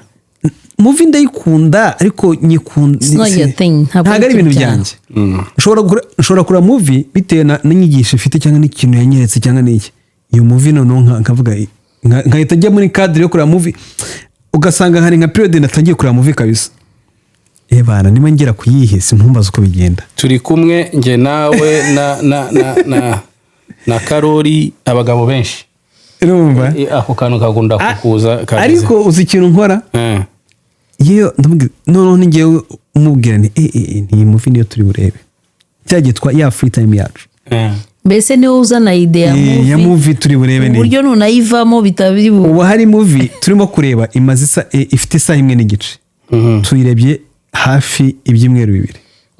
muvi ndayikunda ariko nyikunda ntabwo ari ibintu byanjye nshobora kureba muvi bitewe n'inyigisho ifite cyangwa n'ikintu yanyeretse cyangwa n'iki iyo muvi noneho nkavuga nkahita njya muri cadre yo kureba muvi ugasanga hari nka period natangiye kureba muvi kabisa bana nima ngera kuyihe sintumbaza uko bigenda turi kumwe nge nawe na Karori abagabo benshi urumva ako kantu kagunda kukuza ariko uzi ikintu nkora iyo noneho ningewe umubwira ni muvi niyo turi burebe cyagitwa ya free time yacu mbese niwe uzana idea ya movie turi burebe ni uburyo nunayivamo bitabiri ubu hari movie turimo kureba ifite isaha imwe n'igice tuyirebye hafi ibyumweru 2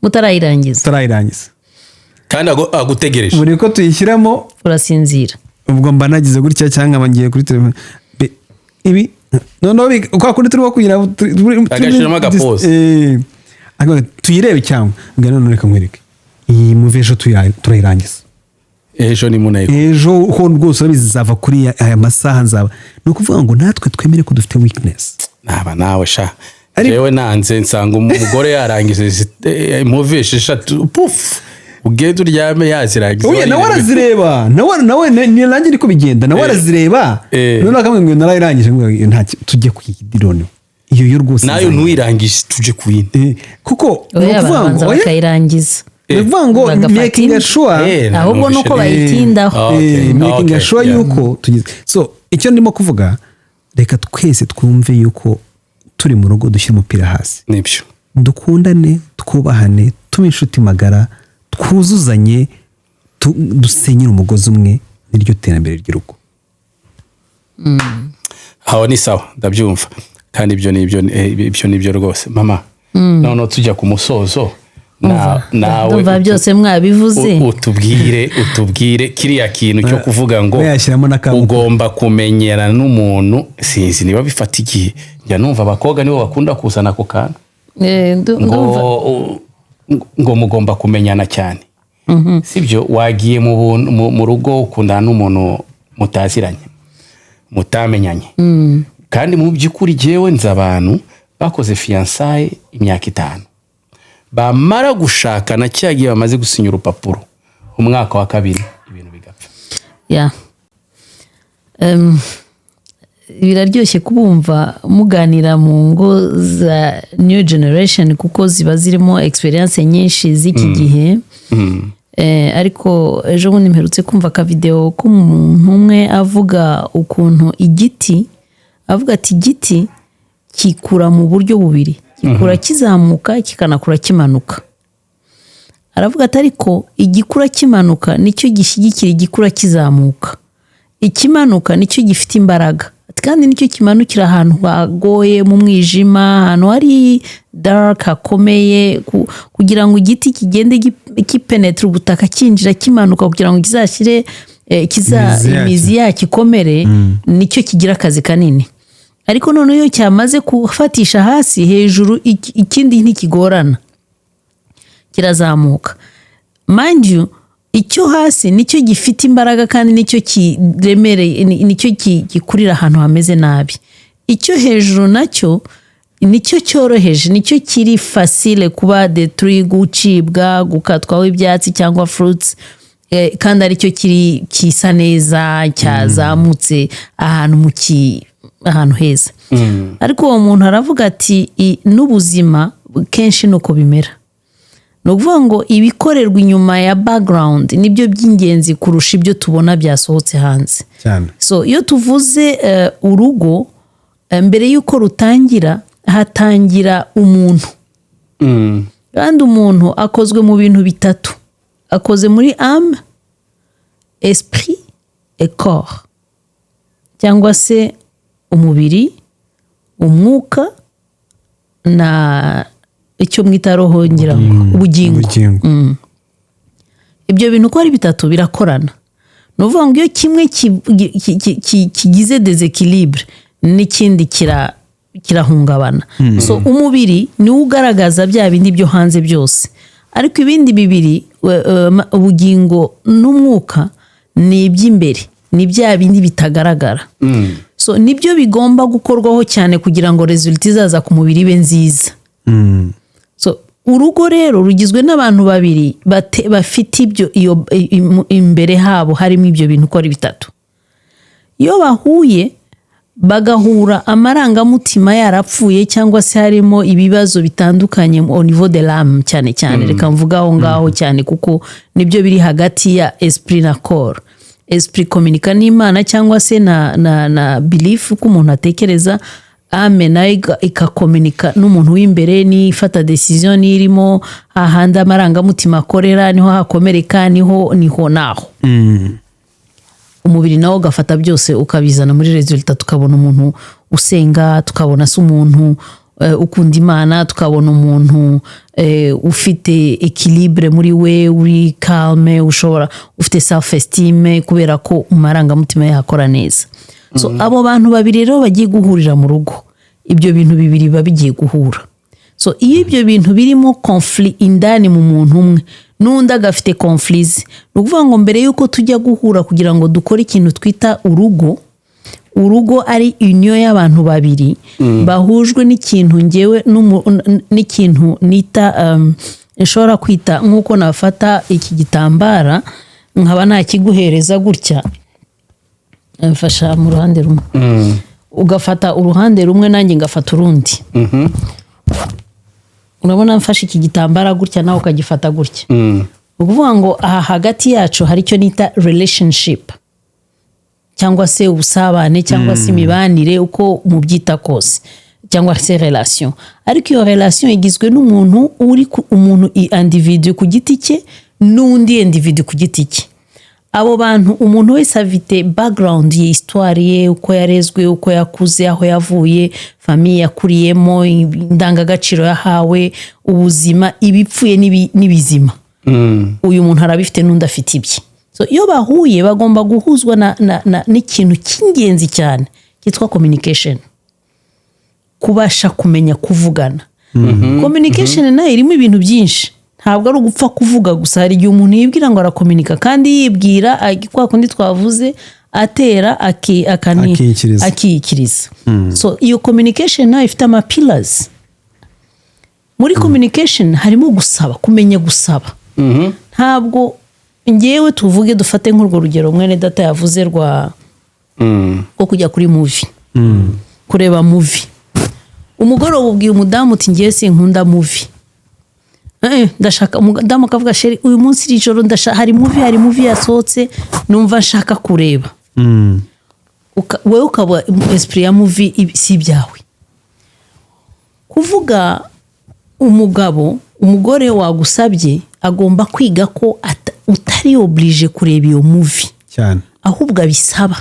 mutarayirangiza kandi agutegereje buri ko tuyishyiramo urasinzira ubwo mba nagize gutya cyangwa bangiye kuri telefone ibi noneho kwa kundi turimo kugira agashiramo agapose tuyirebe cyangwa none reka nkwereke iyi movie ejo turayirangiza ejo ni munayiko ejo ko rwose bizava kuri aya masaha nzaba no kuvuga ngo natwe twemere ko dufite weakness naba nawe sha jewe nanze nsanga umugore yarangize movie 6 puf ugende uryame yazirangiza oya nawe arazireba nawe ni nanjye niko bigenda nawe arazireba none akamwe ngo narayirangije ngo nta tujye kuyidirone iyo rwose nayo ntuirangije tuje kuyindi kuko ukuvuga ngo bakayirangiza bivuga ngo making sure ahubwo nuko bayitindaho making sure yuko tugize so icyo ndimo kuvuga reka twese twumve yuko turi mu rugo dushyira umupira hasi nibyo dukundane twubahane tube inshuti magara twuzuzanye dusenyera umugozi umwe niryo terambere ry'urugo aho ni sawa ndabyumva kandi ibyo nibyo rwose mama none tujya ku musozo nawe byose mwabivuze utubwire kiriya kintu cyo kuvuga ngo ugomba kumenyerana n'umuntu sinzi niba bifata igihe njya numva abakobwa nibo bakunda kuzana ako kantu ngo mugomba kumenyana cyane sibyo wagiye mu rugo ukundana n'umuntu mutaziranye mutamenyanye kandi mu by'ukuri jewe nzi abantu bakoze fiançailles imyaka 5 bamara gushakana cyagiye bamaze gusinya urupapuro umwaka wa 2 ibintu bigapfa biraryoshye kubumva muganira mu ngo za new generation kuko ziba zirimo experience nyinshi z'iki gihe ariko ejo bundi mperutse kumva akavideo k'umuntu umwe avuga ukuntu igiti avuga ati igiti kikura mu buryo bubiri, gikura kizamuka kikanakura kimanuka. Aravuga ati ariko igikura kimanuka nicyo gishyigikira igikura kizamuka, ikimanuka nicyo gifite imbaraga, kandi nicyo kimanukira ahantu hagoye mu mwijima, ahantu hari dark hakomeye, kugira ngo igiti kigende kipenetra ubutaka kinjira kimanuka kugira ngo kizashyire imizi yacyo ikomere, nicyo kigira akazi kanini. Ariko none iyo cyamaze kufatisha hasi, hejuru ikindi ntikigorana, kirazamuka. Mind you, icyo hasi nicyo gifite imbaraga kandi nicyo kiremereye, nicyo gikurira ahantu hameze nabi. Icyo hejuru nacyo nicyo cyoroheje, nicyo kiri facile kuba detruit, gucibwa, gukatwaho ibyatsi cyangwa fruits, kandi aricyo kiri kisa neza, cyazamutse ahantu heza. Ariko uwo muntu aravuga ati n'ubuzima kenshi nuko bimera. Ni ukuvuga ngo ibikorerwa inyuma ya background nibyo by'ingenzi kurusha ibyo tubona byasohotse hanze. So iyo tuvuze urugo, mbere y'uko rutangira hatangira umuntu, kandi umuntu akozwe mu bintu bitatu, akoze muri âme, esprit et corps, cyangwa se umubiri, umwuka na icyo mwita roho, ngira ubugingo. Ibyo bintu uko ari bitatu birakorana. Ni ukuvuga ngo iyo kimwe kigize deséquilibre n'ikindi kirahungabana. So umubiri niwo ugaragaza bya bindi byo hanze byose, ariko ibindi bibiri, ubugingo n'umwuka, ni iby'imbere, ni bya bindi bitagaragara. So nibyo bigomba gukorwaho cyane kugira ngo result izaza ku mubiri ibe nziza. So urugo rero rugizwe n'abantu babiri bafite ibyo imbere habo harimo ibyo bintu uko ari bitatu. Iyo bahuye bagahura amarangamutima yarapfuye cyangwa se harimo ibibazo bitandukanye au niveau de l'âme cyane cyane, reka mvuga aho ngaho cyane kuko nibyo biri hagati ya esprit na corps. Esprit communica n'Imana cyangwa se na belief ko umuntu atekereza, ame nayo ikakomunika n'umuntu w'imbere, ni ifata decision, ni irimo hahandi amarangamutima akorera, niho hakomereka, niho naho. Umubiri nawo gafata byose ukabizana muri resultat, tukabona umuntu usenga, tukabona se umuntu ukunda Imana, tukabona umuntu ufite equilibre muri we, uri calme, ushobora ufite self esteem kubera ko amarangamutima yakora neza. So abo bantu babiri rero bagiye guhurira mu rugo, ibyo bintu bibiri biba bigiye guhura. So iyo ibyo bintu birimo conflict indani mu muntu umwe, n'undi agafite conflict, ni ukuvuga ngo mbere y'uko tujya guhura kugira ngo dukore ikintu twita urugo ari union y'abantu babiri bahujwe n'ikintu ngewe n'ikintu nita nshobora kwita nk'uko nafata iki gitambara nkaba nakiguhereza gutya, mfasha mu ruhande rumwe, ugafata uruhande rumwe nanjye ngafata urundi. Urabona mfashe iki gitambara gutya nawe ukagifata gutya. Ukuvuga ngo aha hagati yacu hari icyo nita relationship, cyangwa se ubusabane, cyangwa se imibanire, uko mubyita kose, cyangwa se relation. Ariko iyo relation igizwe n'umuntu umuntu individu ku giti cye n'undi individu ku giti cye. Abo bantu umuntu wese afite background ye, histoire ye, uko yarezwe, uko yakuze, aho yavuye, famille yakuriyemo, indangagaciro yahawe, ubuzima, ibipfuye n'ibizima. Uyu muntu arabifite n'undi afite ibye. So iyo bahuye bagomba guhuzwa n'ikintu cy'ingenzi cyane cyitwa communication, kubasha kumenya kuvugana. Communication nayo irimo ibintu byinshi, ntabwo ari ugupfa kuvuga gusa. Hari igihe umuntu yibwira ngo arakomunika kandi yibwira kwa kundi twavuze atera akiyikiriza. So iyo communication nayo ifite ama pillars. Muri communication harimo gusaba, kumenya gusaba. Ntabwo ngewe tuvuge dufate nk'urwo rugero mwene data yavuze rwo kujya kuri movie, kureba movie. Umugoroba ubwiye umudamu uti ngiye sinkunda movie, ndashaka umudamu akavuga sheri uyu munsi iri joro ndashaka hari movie yasohotse numva nshaka kureba wowe ukaba esprit ya movie si ibyawe kuvuga umugore wagusabye agomba kwiga ko utari oblige kureba iyo movie cyane ahubwo abisaba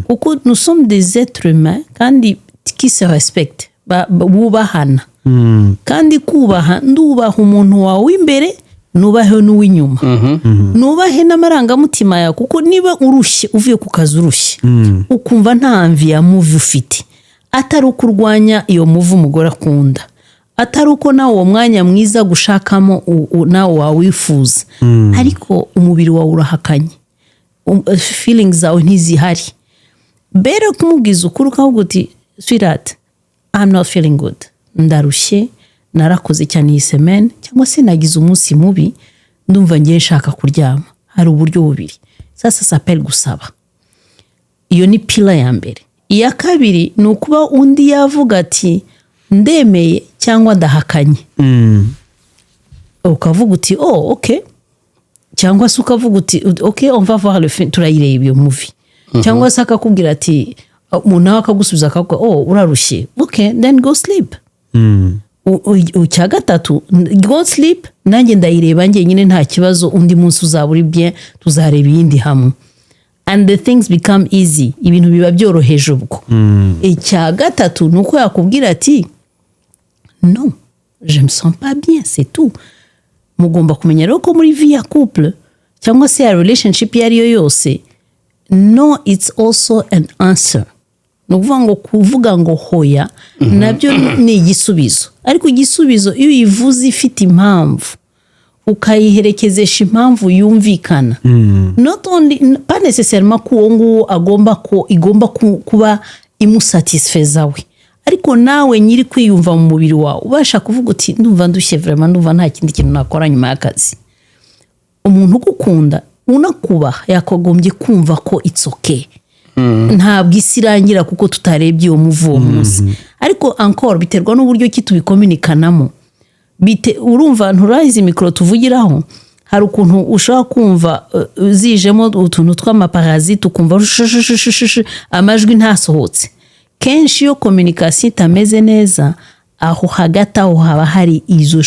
kuko nous sommes des êtres humains kandi qui se respectent bubahana kandi ndubaha umuntu wawe imbere nubahe n'uw'inyuma nubahe n'amarangamutima yawe kuko niba urushye uvuye ku kazi urushye ukumva nta mvi ya movie ufite atari uko urwanya iyo movie umugore akunda atari uko nawe uwo mwanya mwiza gushakamo nawe wawifuza ariko umubiri wawe urahakanye feelings zawe ntizihari mbere kumubwiza ukuri ukavuga uti sweetheart I'm not feeling good ndarushye narakoze cyane iyi semaine cyangwa se nagize umunsi mubi ndumva ngiye nshaka kuryama hari uburyo bubiri sasa s'appelle gusaba iyo ni pila ya mbere iya kabiri ni ukuba undi yavuga ati ndemeye cyangwa ndahakanye ukavuga uti okay cyangwa se ukavuga uti okay on va voir le film turayireba iyo movie cyangwa se akakubwira ati umuntu akagusubiza akavuga urarushye okay then go sleep icya gatatu go sleep nanjye ndayireba njye nyine nta kibazo undi munsi uzaba uri bien tuzareba iyindi hamwe and the things become easy ibintu biba byoroheje ubwo icya gatatu ni uko yakubwira ati non je me sens pas bien c'est tout mugomba kumenya rero ko muri vie ya couple cyangwa se ya relationship iyo ariyo yose no it's also an answer ni kuvuga ngo hoya nabyo ni igisubizo ariko igisubizo iyo uyivuze ifite impamvu ukayiherekezesha impamvu yumvikana not only pas nécessairement ko uwo nguwo igomba kuba imusatisfeza we ariko nawe nyiri kwiyumva mu mubiri wawe ubasha kuvuga uti ndumva ndushye vraiment ndumva nta kindi kintu nakora nyuma y'akazi umuntu ugukunda unakubaha yakagombye kumva ko it's okay ntabwo isi irangira kuko tutarebye uwo muvu uwo munsi ariko encore biterwa n'uburyo ki tubikomunikanamo urumva nturahize mikoro tuvugiraho hari ukuntu ushobora kumva zijemo utuntu tw'amaparasite ukumva amajwi ntasohotse kenshi iyo communication itameze neza aho hagati aho haba hari izo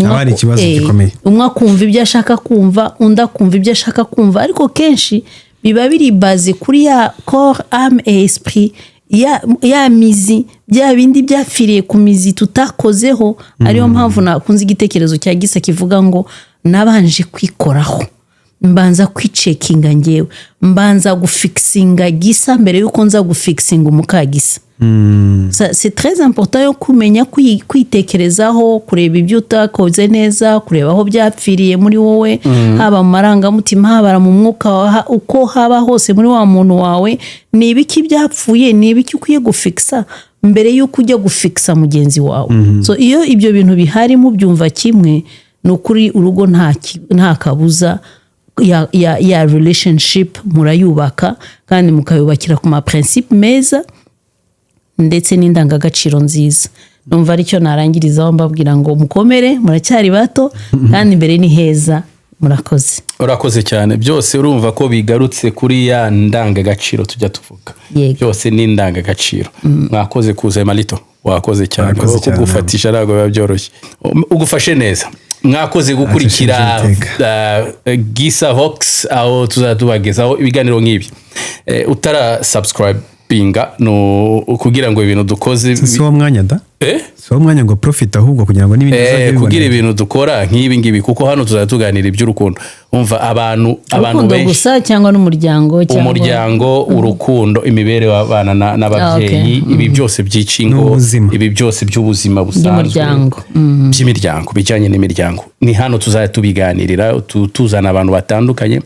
hari ikibazo gikomeye umwe akumva ibyo ashaka kumva undi akumva ibyo ashaka kumva ariko kenshi biba biri baze kuri ya corps âme et esprit ya mizi bya bindi byafiriye ku mizi tutakozeho ariyo mpamvu nakunze igitekerezo cya Gisa kivuga ngo nabanje kwikoraho mbanza kwicekinga ngewe mbanza gufixinga Gisa mbere yuko nza gufixinga umukagisa c'est très important yo kumenya kwitekerezaho kureba ibyo utakoze neza kureba aho byapfiriye muri wowe haba mu marangamutima haba mu mwuka uko haba hose muri wa muntu wawe ni ibiki byapfuye ni ibiki ukwiye gufixa mbere yuko ujya gufixa mugenzi wawe so iyo ibyo bintu bihari mu byumva kimwe ni ukuri urugo nta kabuza ya relationship murayubaka kandi mukayubakira ku ma principe meza ndetse n'indangagaciro nziza numva aricyo narangirizaho mbabwira ngo mukomere muracyari bato kandi imbere ni heza murakoze urakoze cyane byose urumva ko bigarutse kuri ya ndangagaciro tujya tuvuga byose ni indangagaciro mwakoze kuza Malito wakoze cyane kugufatisha ntabwo biba byoroshye ugufashe neza mwakoze gukurikira Gisa Vox aho tuzatubagezaho ibiganiro nk'ibi utara subscribe pinga no kugira ngo ibintu dukoze si wo mwanya da si wo mwanya ngo profit ahubwo kugira ngo n'ibindi kugira ibintu dukora nk'ibi ngibi kuko hano tuzatuganira iby'urukundo umva abantu benshi gusa cyangwa n'umuryango cyangwa umuryango urukundo imibereho y'abana n'ababyeyi ibi byose by'icingo ibi byose by'ubuzima busanzwe by'imiryango bijyanye n'imiryango ni hano tuzatubiganirira tuzana abantu batandukanye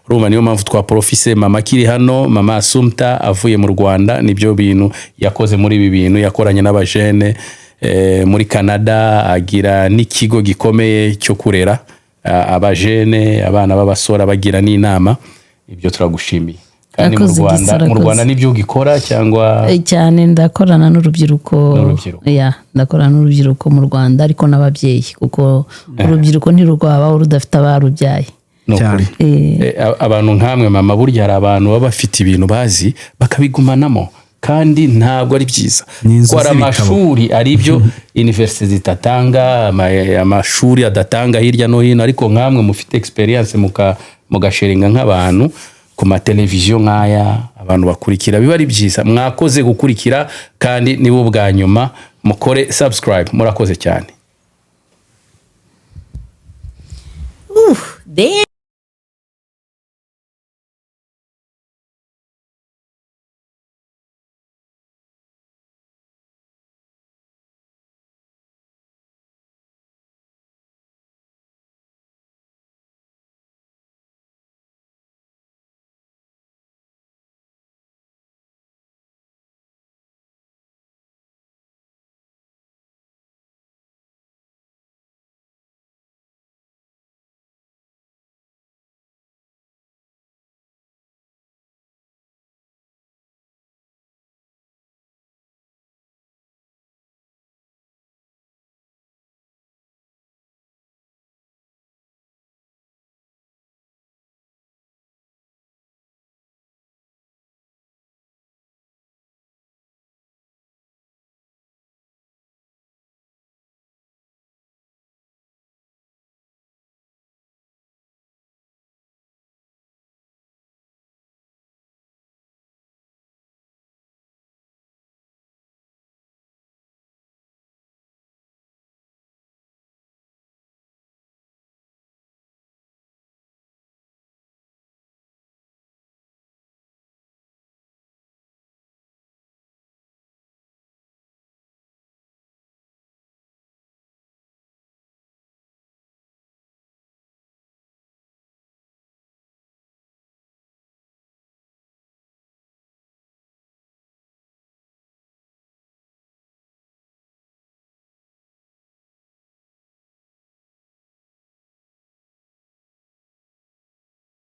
Roma niyo mpamvu twa profise mama kiri hano mama Assumpta avuye mu Rwanda nibyo bintu yakoze muri ibi bintu yakoranye n'abajene muri Canada agira n'ikigo gikomeye cyo kurera abajene abana b'abasora bagira n'inama ibyo turagushimiye kandi mu Urakoze, Rwanda Gisa, mu urakoze. Rwanda nibyo ugikora cyangwa cyane ndakorana n'urubyiruko N'urubyiruko. ndakorana n'urubyiruko mu Rwanda ariko n'ababyeyi kuko urubyiruko ntirwabaho rudafite abarubyaye. ni ukuri. Abantu nk'amwe mama burya hari abantu baba bafite ibintu bazi bakabigumanamo kandi ntabwo ari byiza. Ni inzozi Ko hari z'ibitabo. amashuri ari byo university zitatanga, amashuri adatanga hirya no hino, ariko nk'amwe mufite experience mugasharinga nk'abantu ku mateleviziyo nk'aya, abantu bakurikira, biba ari byiza. Mwakoze gukurikira kandi nibo bwa nyuma, mukore subscribe. Murakoze cyane. Damn.